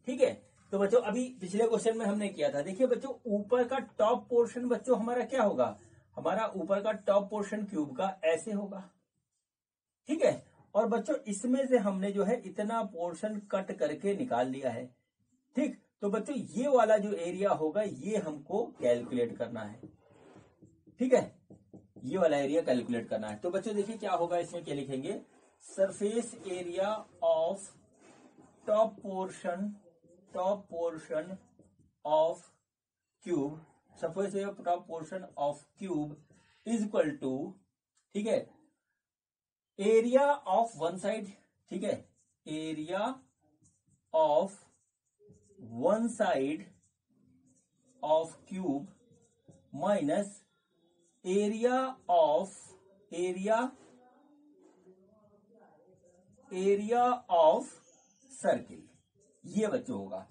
ठीक है। तो बच्चों अभी पिछले क्वेश्चन में हमने किया था, देखिए बच्चों ऊपर का टॉप पोर्शन बच्चों हमारा क्या होगा, हमारा ऊपर का टॉप पोर्शन क्यूब का ऐसे होगा, ठीक है। और बच्चों इसमें से हमने जो है इतना पोर्शन कट करके निकाल लिया है, ठीक। तो बच्चों ये वाला जो एरिया होगा ये हमको कैलकुलेट करना है, ठीक है, ये वाला एरिया कैलकुलेट करना है। तो बच्चों देखिए क्या होगा, इसमें क्या लिखेंगे, surface area of top portion of cube, surface area of top portion of cube is equal to, ठीक है, एरिया ऑफ वन साइड, ठीक है, area of one side of cube minus area of circle, ये बच्चों होगा।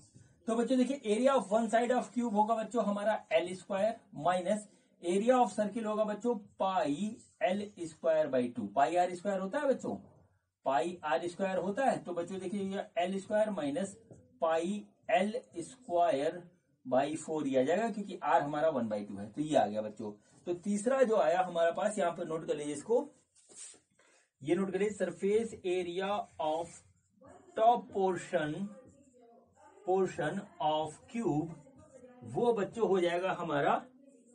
तो बच्चों देखिए area of one side of cube होगा बच्चों हमारा L² minus area of circle होगा बच्चों πL²/2। πr² होता है बच्चों, πr² होता है। तो बच्चों देखिए ये L² माइनस πL²/4 ये आ जाएगा, क्योंकि r हमारा 1/2 है, तो ये आ गया बच्चों। तो तीसरा जो आया हमारे पास, यहाँ पे नोट कर लीजिए इसको, ये नोट करिए surface area of top portion of cube, वो बच्चों हो जाएगा हमारा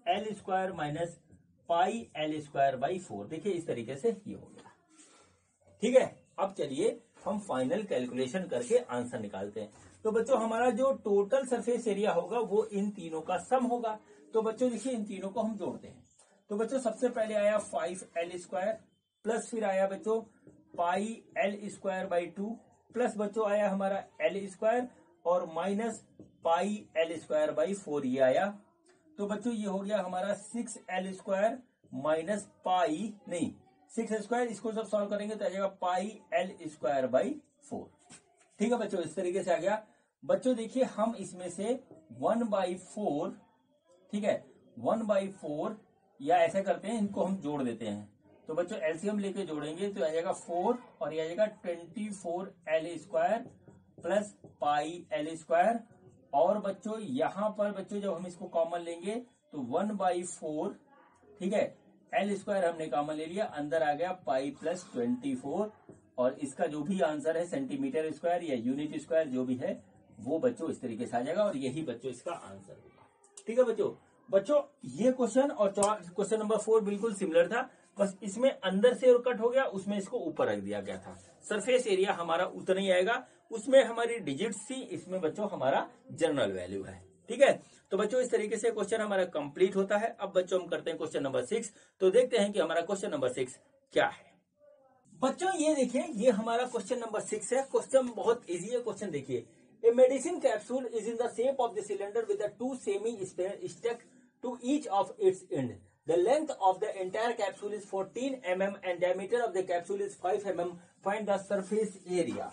L² माइनस πL²/4। देखिए इस तरीके से ये हो गया, ठीक है। अब चलिए हम फाइनल कैलकुलेशन करके आंसर निकालते हैं। तो बच्चों हमारा जो टोटल सरफेस एरिया होगा वो इन तीनों का सम होगा। तो बच्चों देखिए इन तीनों को हम जोड़ते हैं। तो बच्चों सबसे पहले आया 5L² प्लस फिर आया बच्चों πL²/2 प्लस बच्चों आया हमारा L² और माइनस πL²/4 ये आया। तो बच्चों ये हो गया हमारा 6L² माइनस नहीं 6² इसको जब सॉल्व करेंगे तो आ जाएगा πL²/4, ठीक है बच्चों, इस तरीके से आ गया। बच्चों देखिए हम इसमें से 1/4, ठीक है, 1/4 या ऐसा करते हैं, इनको हम जोड़ देते हैं। तो बच्चों एलसीएम लेके जोड़ेंगे तो आ जाएगा 4 और ये आ जाएगा 24L² प्लस πL²। और बच्चों यहां पर बच्चों जब हम इसको कॉमन लेंगे तो 1/4, ठीक है, L² हमने कॉमन ले लिया, अंदर आ गया पाई प्लस 24, और इसका जो भी आंसर है सेंटीमीटर स्क्वायर या यूनिट स्क्वायर जो भी है वो बच्चों इस तरीके से आ जाएगा, और यही बच्चों इसका आंसर होगा, ठीक है बच्चों। बच्चों ये क्वेश्चन और क्वेश्चन नंबर 4 बिल्कुल सिमिलर था, बस इसमें अंदर से और कट हो गया, उसमें इसको ऊपर रख दिया गया था। सरफेस एरिया हमारा उतना ही आएगा, उसमें हमारी डिजिट्स थी, इसमें बच्चों हमारा जनरल वैल्यू है। ठीक है, तो बच्चों इस तरीके से क्वेश्चन हमारा कंप्लीट होता है। अब बच्चों हम करते हैं क्वेश्चन नंबर 6। तो देखते हैं कि हमारा क्वेश्चन नंबर 6 क्या है। बच्चों ये देखिए, ये हमारा क्वेश्चन नंबर 6 है। क्वेश्चन बहुत इजी है। क्वेश्चन देखिए, a medicine capsule is in the shape of the cylinder with the 2 semi sphere stuck to each of its end. The length of the entire capsule is 14 mm and diameter of the capsule is 5 mm. Find the surface area.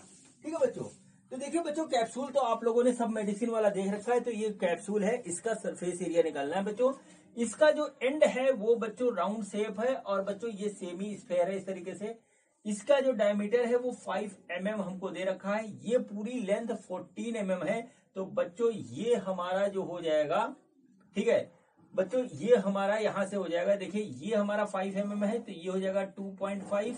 ठीक है बच्चों, तो देखिए बच्चों, कैप्सूल तो आप लोगों ने सब मेडिसिन वाला देख रखा है। तो ये कैप्सूल है, इसका सरफेस एरिया निकालना है बच्चों। इसका जो एंड है वो बच्चों राउंड शेप है, और बच्चों ये सेमी स्फेयर है इस तरीके से। इसका जो डायमीटर है वो 5 mm हमको दे रखा है। ये पूरी लेंथ 14 mm है। तो बच्चों ये हमारा जो हो जाएगा, ठीक है बच्चों, ये हमारा यहां से हो जाएगा। देखिए ये हमारा 5 mm है, तो ये हो जाएगा 2.5,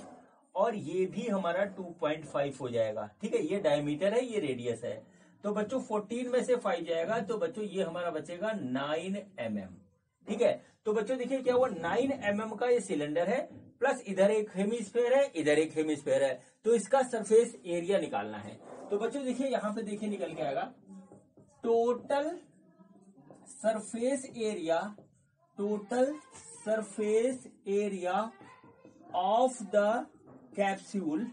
और ये भी हमारा 2.5 हो जाएगा। ठीक है, ये डायमीटर है, ये रेडियस है। तो बच्चों 14 में से 5 जाएगा, तो बच्चों ये हमारा बचेगा 9 mm। ठीक है, तो बच्चों देखिए क्या हुआ, 9 mm का ये सिलेंडर है, प्लस इधर एक हेमिस्फीयर है, इधर एक हेमिस्फीयर है। तो इसका सरफेस एरिया निकालना है। तो बच्चों देखिए यहां पे देखिए निकल के आएगा total surface area, total surface area of the capsule.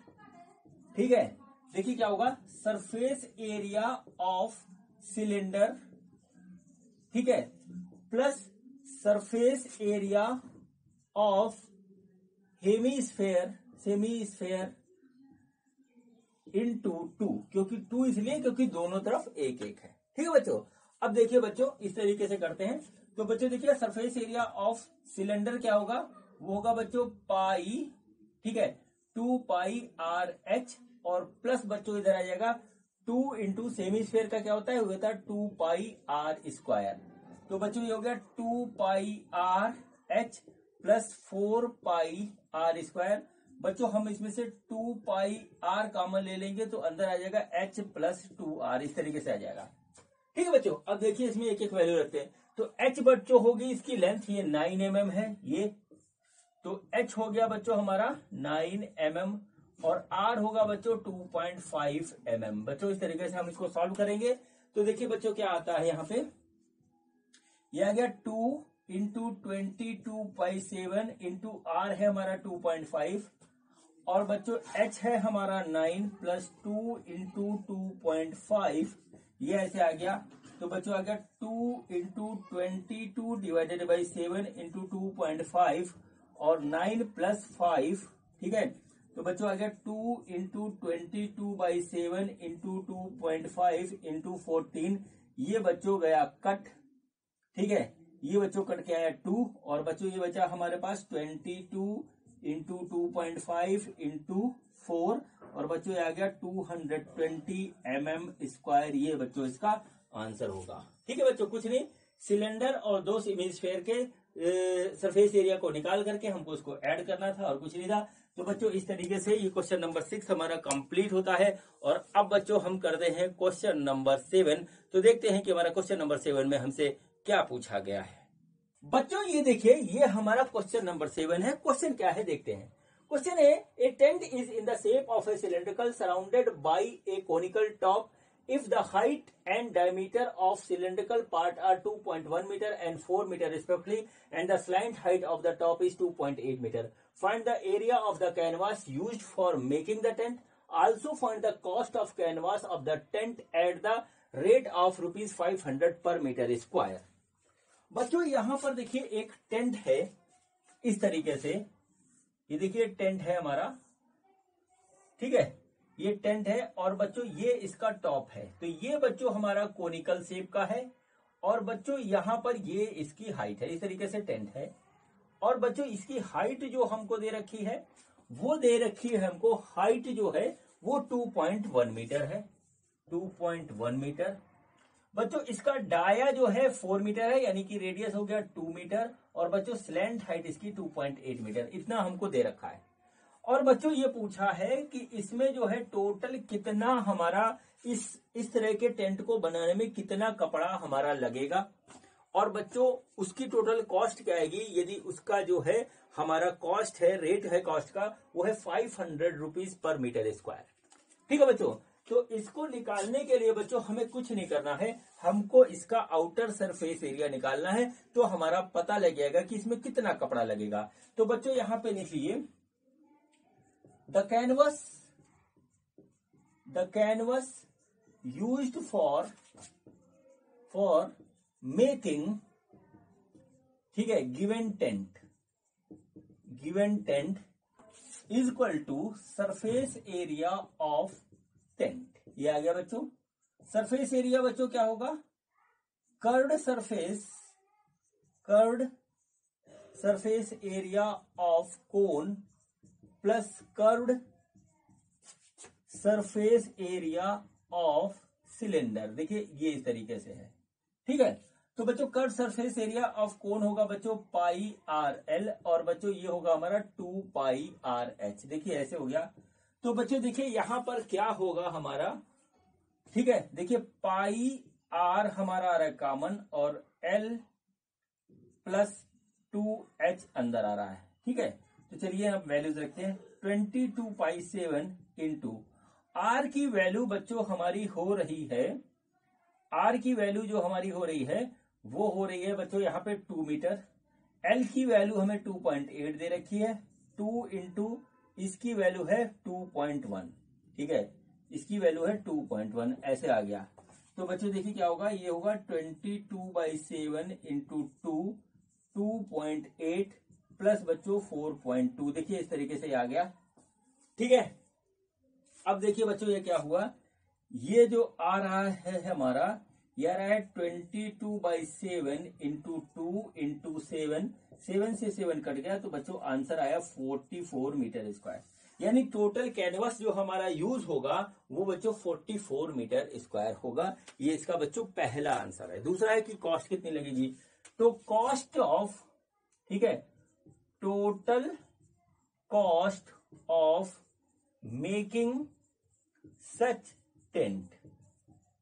ठीक है, देखिए क्या होगा, सरफेस एरिया ऑफ सिलेंडर, ठीक है, plus surface area of semisphere into 2, क्योंकि 2 इसलिए क्योंकि दोनों तरफ एक एक है। ठीक है बच्चों, अब देखिए बच्चों इस तरीके से करते हैं। तो बच्चों देखिए सरफेस एरिया ऑफ सिलेंडर क्या होगा, वो होगा बच्चों पाई, ठीक है, 2 पाई RH, और प्लस बच्चों इधर आ जाएगा 2 इंटू सेमीस्फेयर का क्या होता है, वो होता है 2 पाई R²। तो बच्चों ये हो गया 2 पाई RH प्लस 4 पाई R²। बच्चों हम इसमें से 2 पाई R कॉमन ले लेंगे, तो अंदर आ जाएगा H प्लस 2R, इस तरीके से आ जाएगा। ठीक है बच्चों, अब देखिए इसमें एक एक वैल्यू रखते हैं। तो H बच्चों होगी इसकी लेंथ, ये 9 mm है ये, तो H हो गया बच्चों हमारा 9 mm, और R होगा बच्चों 2.5 mm। बच्चों इस तरीके से हम इसको सॉल्व करेंगे। तो देखिए बच्चों क्या आता है, यहाँ पे ये आ गया 2 इंटू 22/7 इंटू R है हमारा 2.5, और बच्चों H है हमारा 9 प्लस 2 इंटू 2.5, ये ऐसे आ गया। तो बच्चों आ गया 2 इंटू 22 डिवाइडेड बाई 7 इंटू 2.5, और 9 प्लस 5, ठीक है। तो बच्चों आ गया 2 इंटू 22/7 इंटू 2.5 इंटू 14, ये बच्चों गया कट, ठीक है, ये बच्चों कट के आया 2, और बच्चों ये बचा हमारे पास 22 इंटू 2.5 इंटू 4, और बच्चों ये आ गया 220 mm²। ये बच्चों इसका आंसर होगा। ठीक है बच्चों, कुछ नहीं, सिलेंडर और 2 हेमिस्फीयर के सरफेस एरिया को निकाल करके हमको उसको ऐड करना था, और कुछ नहीं था। तो बच्चों इस तरीके से ये क्वेश्चन नंबर 6 हमारा कंप्लीट होता है। और अब बच्चों हम करते हैं क्वेश्चन नंबर 7। तो देखते हैं कि हमारा क्वेश्चन नंबर 7 में हमसे क्या पूछा गया है। बच्चों ये देखिए, ये हमारा क्वेश्चन नंबर 7 है। क्वेश्चन क्या है देखते हैं। क्वेश्चन है, a tent is in the shape of a cylindrical surrounded by a conical top if the height and diameter of cylindrical part are 2.1 meter and 4 meter respectively, and the slant height of the top is 2.8 meter. Find the area of the canvas used for making the tent. Also find the cost of canvas of the tent at the rate of ₹500 per meter square. बच्चों यहाँ पर देखिए एक टेंट है इस तरीके से, ये देखिए टेंट है हमारा, ठीक है, ये टेंट है, और बच्चों ये इसका टॉप है। तो ये बच्चों हमारा कोनिकल शेप का है, और बच्चों यहाँ पर ये इसकी हाइट है, इस तरीके से टेंट है। और बच्चों इसकी हाइट जो हमको दे रखी है, वो दे रखी है हमको हाइट जो है वो 2.1 मीटर है, 2.1 मीटर। बच्चों इसका डाया जो है 4 मीटर है, यानी कि रेडियस हो गया 2 मीटर, और बच्चों स्लैंट हाइट इसकी 2.8 मीटर, इतना हमको दे रखा है। और बच्चों ये पूछा है कि इसमें जो है टोटल कितना हमारा इस तरह के टेंट को बनाने में कितना कपड़ा हमारा लगेगा, और बच्चों उसकी टोटल कॉस्ट क्या आएगी, यदि उसका जो है हमारा कॉस्ट है, रेट है कॉस्ट का, वो है 500 रुपीज पर मीटर स्क्वायर। ठीक है बच्चों, तो इसको निकालने के लिए बच्चों हमें कुछ नहीं करना है, हमको इसका आउटर सरफेस एरिया निकालना है, तो हमारा पता लग जाएगा कि इसमें कितना कपड़ा लगेगा। तो बच्चों यहां पे लिख लीजिए the canvas used for making, ठीक है, given tent is equal to surface area of tent. ये आ गया बच्चों। सरफेस एरिया बच्चों क्या होगा, curved surface area of cone plus curved surface area of cylinder. देखिए ये इस तरीके से है, ठीक है। तो बच्चों कर्व सरफेस एरिया ऑफ कोन होगा बच्चों पाई आर एल, और बच्चों ये होगा हमारा 2 पाई आर एच। देखिए ऐसे हो गया। तो बच्चों देखिए यहां पर क्या होगा हमारा, ठीक है, देखिए पाई आर हमारा आ रहा है कॉमन, और एल प्लस 2h अंदर आ रहा है, ठीक है। तो चलिए अब वैल्यूज रखते हैं। 22 पाई 7 इंटू आर की वैल्यू बच्चों हमारी हो रही है, आर की वैल्यू जो हमारी हो रही है वो हो रही है बच्चों यहाँ पे 2 मीटर। एल की वैल्यू हमें 2.8 दे रखी है, 2 इंटू इसकी वैल्यू है 2.1, ठीक है, इसकी वैल्यू है 2.1, ऐसे आ गया। तो बच्चों देखिए क्या होगा, ये होगा 22/7 इंटू 2.8 प्लस बच्चों 4.2। देखिए इस तरीके से आ गया, ठीक है। अब देखिए बच्चों ये क्या हुआ, ये जो आ रहा है हमारा, ये आ रहा है 22/7 इंटू 2 इंटू 7 से 7 कट गया, तो बच्चों आंसर आया 44 मीटर स्क्वायर। यानी टोटल कैनवस जो हमारा यूज होगा वो बच्चों 44 मीटर स्क्वायर होगा। ये इसका बच्चों पहला आंसर है। दूसरा है कि कॉस्ट कितनी लगेगी, तो कॉस्ट ऑफ, ठीक है, total cost of making such tent,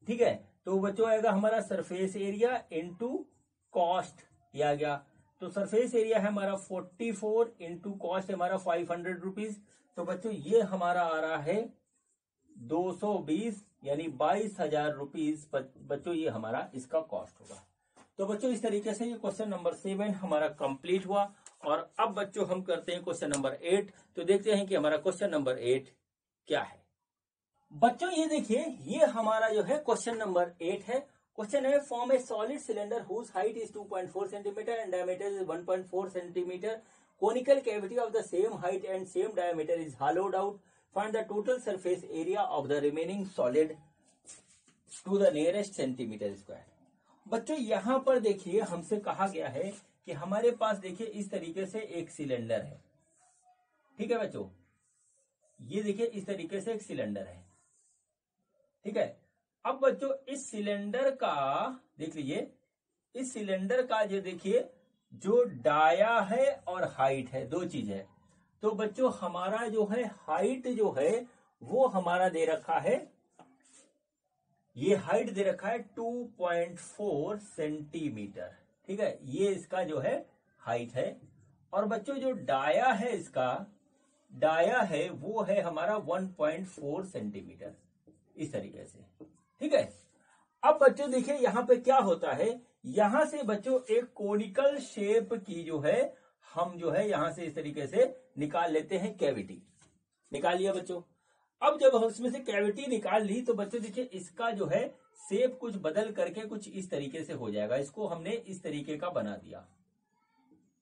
ठीक है। तो बच्चों आएगा हमारा सरफेस एरिया इंटू कॉस्ट, ये आ गया। तो सरफेस एरिया है हमारा 44 इंटू कॉस्ट है हमारा 500 रुपीज। तो बच्चों ये हमारा आ रहा है 220 यानी 22,000 रुपीज बच्चों, ये हमारा इसका कॉस्ट होगा। तो बच्चों इस तरीके से ये क्वेश्चन नंबर 7 हमारा कंप्लीट हुआ। और अब बच्चों हम करते हैं क्वेश्चन नंबर 8। तो देखते हैं कि हमारा क्वेश्चन नंबर 8 क्या है। बच्चों ये देखिए, ये हमारा जो है क्वेश्चन नंबर 8 है। क्वेश्चन है, form a solid cylinder whose height is 2.4 centimetre and diameter is 1.4 centimetre, conical cavity of the same height and same diameter is hollowed out, find the total surface area of the remaining solid to the nearest centimeter square। बच्चों यहां पर देखिए हमसे कहा गया है कि हमारे पास देखिए इस तरीके से एक सिलेंडर है, ठीक है बच्चों, ये देखिए इस तरीके से एक सिलेंडर है, ठीक है। अब बच्चों इस सिलेंडर का देख लीजिए, इस सिलेंडर का जो देखिए जो डाया है और हाइट है, दो चीज है। तो बच्चों हमारा जो है हाइट जो है वो हमारा दे रखा है, ये हाइट दे रखा है 2.4 सेंटीमीटर, ठीक है, ये इसका जो है हाइट है। और बच्चों जो डाया है, इसका डाया है वो है हमारा 1.4 सेंटीमीटर, इस तरीके से, ठीक है। अब बच्चों देखिए यहां पे क्या होता है, यहां से बच्चों एक कोनिकल शेप की जो है हम जो है यहां से इस तरीके से निकाल लेते हैं, कैविटी निकाल लिया बच्चों। अब जब हम इसमें से कैविटी निकाल ली तो बच्चों देखिए इसका जो है शेप कुछ बदल करके कुछ इस तरीके से हो जाएगा। इसको हमने इस तरीके का बना दिया,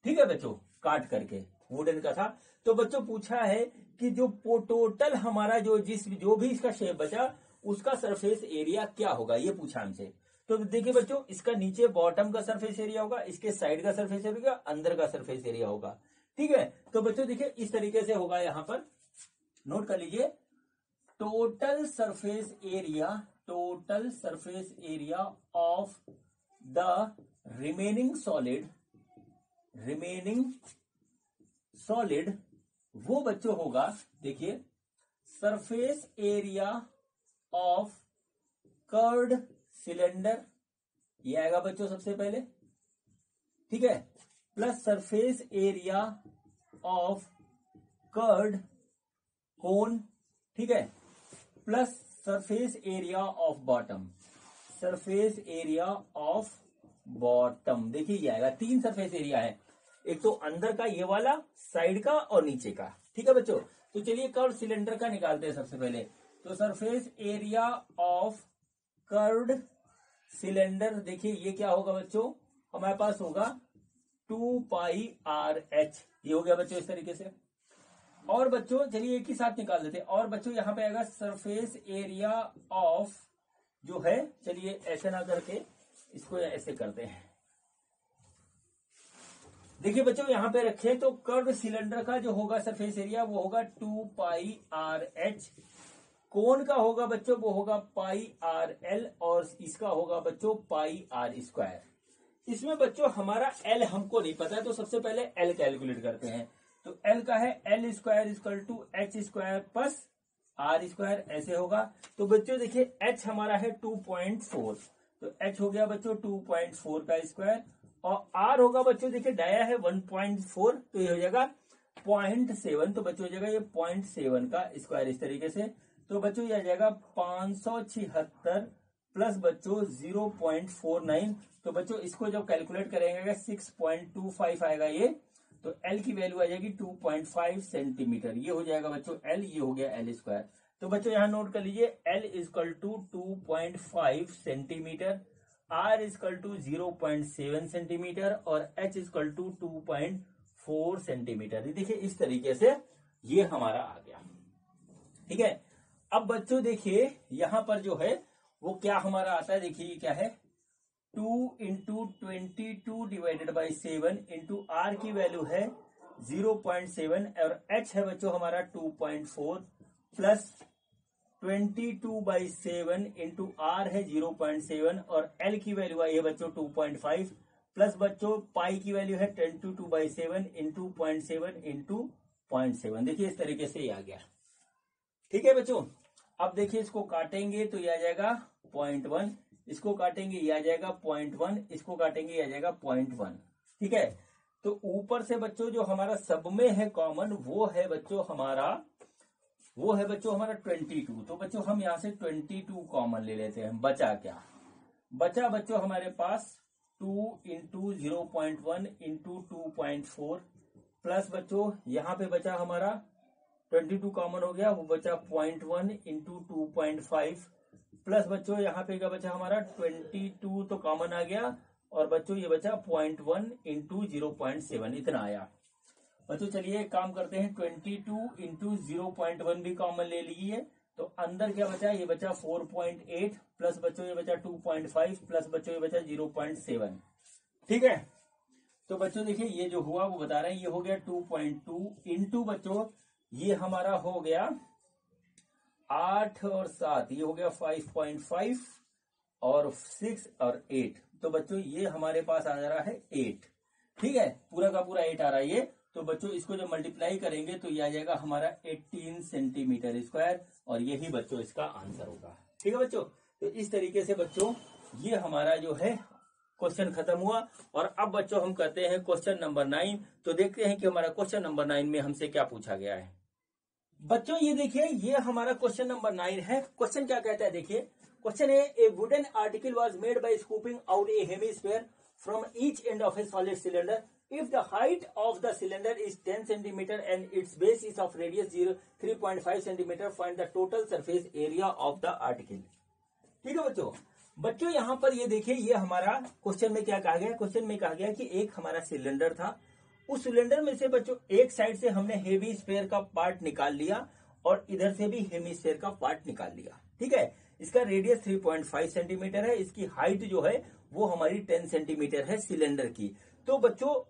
ठीक है बच्चों, काट करके, वुडन का था। तो बच्चों पूछा है कि जो टोटल हमारा जो भी इसका शेप बचा उसका सरफेस एरिया क्या होगा, ये पूछा हमसे। तो देखिए बच्चों इसका नीचे बॉटम का सरफेस एरिया होगा, इसके साइड का सरफेस एरिया होगा, अंदर का सरफेस एरिया होगा, ठीक है। तो बच्चों देखिए इस तरीके से होगा, यहां पर नोट कर लीजिए, total surface area of the remaining solid वो बच्चों होगा, देखिए surface area of curved cylinder, ये आएगा बच्चों सबसे पहले, ठीक है, plus surface area of curved cone, ठीक है, plus surface area of bottom, surface area of bottom. देखिए ये आएगा, 3 सरफेस एरिया है, एक तो अंदर का ये वाला, साइड का और नीचे का। ठीक है बच्चों, तो चलिए कर्व सिलेंडर का निकालते हैं सबसे पहले। तो surface area of curved cylinder, देखिए ये क्या होगा बच्चों, हमारे पास होगा 2πRH। ये हो गया बच्चों इस तरीके से। और बच्चों चलिए एक ही साथ निकाल देते हैं। और बच्चों यहां पे आएगा सरफेस एरिया ऑफ जो है, चलिए ऐसे ना करके इसको ऐसे करते हैं। देखिए बच्चों यहां पे रखें तो कर्व सिलेंडर का जो होगा सरफेस एरिया वो होगा 2πRH। कोन का होगा बच्चों वो होगा πRL और इसका होगा बच्चों πR²। इसमें बच्चों हमारा L हमको नहीं पता है, तो सबसे पहले L कैलकुलेट करते हैं। तो L का है L² = H² प्लस R², ऐसे होगा। तो बच्चों देखिए H हमारा है 2.4, तो H हो गया बच्चों 2.4 का स्क्वायर, और R होगा बच्चों देखिए डाया है 1.4, तो ये हो जाएगा 0.7, तो बच्चों हो जाएगा ये 0.7 का स्क्वायर इस तरीके से। तो बच्चों ये आ जाएगा 576 प्लस बच्चों 0.49, तो बच्चों इसको जब कैलकुलेट करेंगे 6.25 आएगा ये, तो L की वैल्यू आ जाएगी 2.5 सेंटीमीटर। ये हो जाएगा बच्चों L, ये हो गया L²। तो बच्चों यहां नोट कर लीजिए L = 2.5 सेंटीमीटर, R = 0.7 सेंटीमीटर और H = 2.4 सेंटीमीटर। देखिए इस तरीके से ये हमारा आ गया। ठीक है, अब बच्चों देखिए यहां पर जो है वो क्या हमारा आता है, देखिए ये क्या है, 2 × 22 / 7 × R की वैल्यू है 0.7 और H है बच्चों हमारा 2.4 प्लस 22/7 × R है 0.7 और L की वैल्यू आई है बच्चों 2.5 प्लस बच्चों पाई की वैल्यू है 22/7 × 0.7 × 0.7। देखिए इस तरीके से ये आ गया। ठीक है बच्चों, अब देखिए इसको काटेंगे तो ये आ जाएगा 0.1, इसको काटेंगे ये आ जाएगा 0.1, इसको काटेंगे ये आ जाएगा 0.1। ठीक है, तो ऊपर से बच्चों जो हमारा सब में है कॉमन वो है बच्चों हमारा 22। तो बच्चों हम यहां से 22 कॉमन ले लेते हैं। बचा क्या, बचा बच्चों हमारे पास 2 × 0.1 × 2.4 प्लस बच्चों यहां पे बचा हमारा 22 कॉमन हो गया, वो बचा 0.1 × 2.5 प्लस बच्चों यहाँ पे क्या बचा हमारा 22 तो कॉमन आ गया, और बच्चों ये बचा 0.1 × 0.7, इतना आया। बच्चों चलिए एक काम करते हैं, 22 × 0.1 भी कॉमन ले लीजिए, तो अंदर क्या बचा, ये बचा 4.8 प्लस बच्चों ये बचा 2.5 प्लस बच्चों ये बचा 0.7। ठीक है, तो बच्चों देखिए ये जो हुआ वो बता रहे हैं, ये हो गया 2.2 इंटू बच्चों ये हमारा हो गया 8 और 7, ये हो गया 5.5 और 6 और 8, तो बच्चों ये हमारे पास आ रहा है 8। ठीक है, पूरा का पूरा 8 आ रहा है ये। तो बच्चों इसको जब मल्टीप्लाई करेंगे तो ये आ जाएगा हमारा 18 सेंटीमीटर स्क्वायर, और यही बच्चों इसका आंसर होगा। ठीक है बच्चों, तो इस तरीके से बच्चों ये हमारा जो है क्वेश्चन खत्म हुआ। और अब बच्चों हम करते हैं क्वेश्चन नंबर 9। तो देखते हैं कि हमारा क्वेश्चन नंबर 9 में हमसे क्या पूछा गया है। बच्चों ये देखिए ये हमारा क्वेश्चन नंबर 9 है। क्वेश्चन क्या कहता है, देखिए क्वेश्चन है, ए wooden article was made by scooping out A hemisphere from each end of A solid cylinder. If the height of the cylinder is 10 cm and its base is of radius 3.5 cm, find the total surface area of the article। ठीक है बच्चों, बच्चों यहाँ पर ये देखिए ये हमारा क्वेश्चन में क्या कहा गया, क्वेश्चन में कहा गया कि एक हमारा सिलेंडर था, उस सिलेंडर में से बच्चों एक साइड से हमने हेमी स्फीयर का पार्ट निकाल लिया और इधर से भी हेमी स्फीयर का पार्ट निकाल लिया। ठीक है, इसका रेडियस 3.5 सेंटीमीटर है, इसकी हाइट जो है वो हमारी 10 सेंटीमीटर है सिलेंडर की। तो बच्चों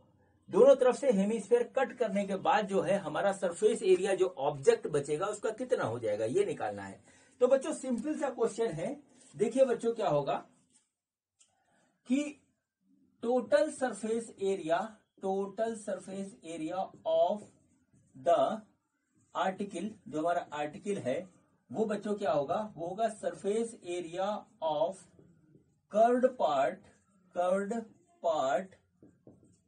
दोनों तरफ से हेमिस्फीयर कट करने के बाद जो है हमारा सरफेस एरिया जो ऑब्जेक्ट बचेगा उसका कितना हो जाएगा ये निकालना है। तो बच्चों सिंपल सा क्वेश्चन है, देखिए बच्चों क्या होगा कि total surface area of the article, जो हमारा आर्टिकल है वो बच्चों क्या होगा, वो होगा surface area of curved part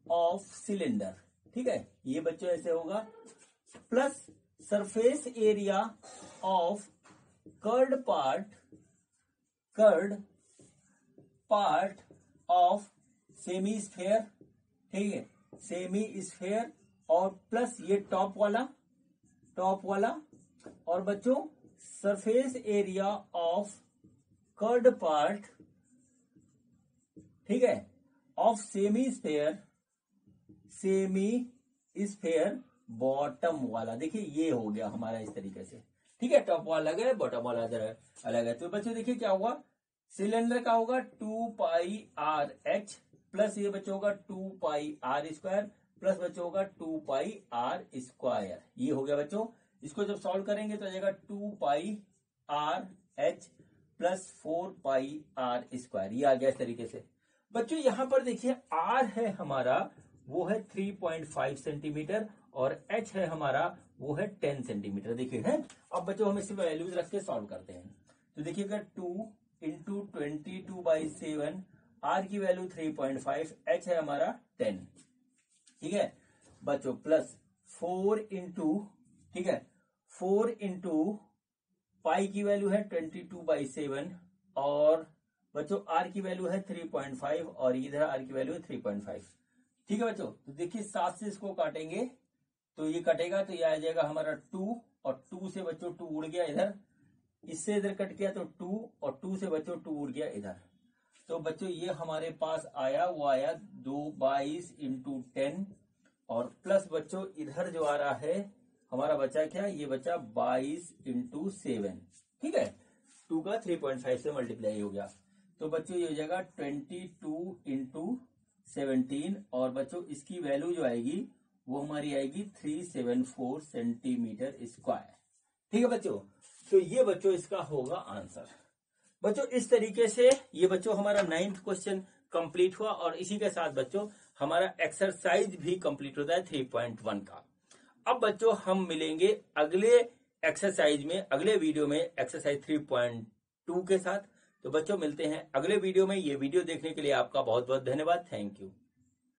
of cylinder, ठीक है, ये बच्चों ऐसे होगा, plus surface area of curved part of semi sphere, ठीक है, सेमी स्फेयर, और प्लस ये टॉप वाला, और बच्चों surface area of curved part, ठीक है, ऑफ सेमी स्फेयर बॉटम वाला। देखिए ये हो गया हमारा इस तरीके से, ठीक है, टॉप वाला अलग है, बॉटम वाला अलग है। तो बच्चों देखिए क्या हुआ, सिलेंडर का होगा 2 पाई आर एच, प्लस ये बच्चों होगा 2 पाई आर स्क्वायर, प्लस बच्चों होगा 2 पाई आर स्क्वायर। ये हो गया बच्चों, इसको जब सॉल्व करेंगे तो आ जाएगा 2 pi r h plus 4 pi r square. ये आ गया इस तरीके से। बच्चों यहां पर देखिए आर है हमारा, वो है 3.5 सेंटीमीटर, और एच है हमारा, वो है 10 सेंटीमीटर। देखिए है, अब बच्चों हम इसी वैल्यूज रख के सॉल्व करते हैं। तो देखिएगा 2 इंटू 22/7, आर की वैल्यू 3.5, एच है हमारा 10, ठीक है बच्चों, प्लस 4 इंटू, ठीक है, 4 इंटू पाई की वैल्यू है 22/7, और बच्चों आर की वैल्यू है 3.5, और इधर आर की वैल्यू है 3.5, ठीक है बच्चों। तो देखिए 7 से इसको काटेंगे तो ये कटेगा, तो ये आ जाएगा हमारा 2, और 2 से बच्चों 2 उड़ गया इधर, इससे इधर कट गया तो 2, और 2 से बच्चों 2 उड़ गया इधर। तो बच्चों ये हमारे पास आया, वो आया 22 इंटू 10, और प्लस बच्चों इधर जो आ रहा है हमारा बचा क्या, ये बचा 22 इंटू 7, ठीक है, 2 का 3.5 से मल्टीप्लाई हो गया। तो बच्चों ये हो जाएगा 22 इंटू 17, और बच्चों इसकी वैल्यू जो आएगी वो हमारी आएगी 374 सेंटीमीटर स्क्वायर, ठीक है बच्चों। तो ये बच्चों इसका होगा आंसर। बच्चों इस तरीके से ये बच्चों हमारा 9th क्वेश्चन कंप्लीट हुआ, और इसी के साथ बच्चों हमारा एक्सरसाइज भी कंप्लीट होता है 3.1 का। अब बच्चों हम मिलेंगे अगले एक्सरसाइज में, अगले वीडियो में, एक्सरसाइज 3.2 के साथ। तो बच्चों मिलते हैं अगले वीडियो में। ये वीडियो देखने के लिए आपका बहुत बहुत धन्यवाद। Thank you.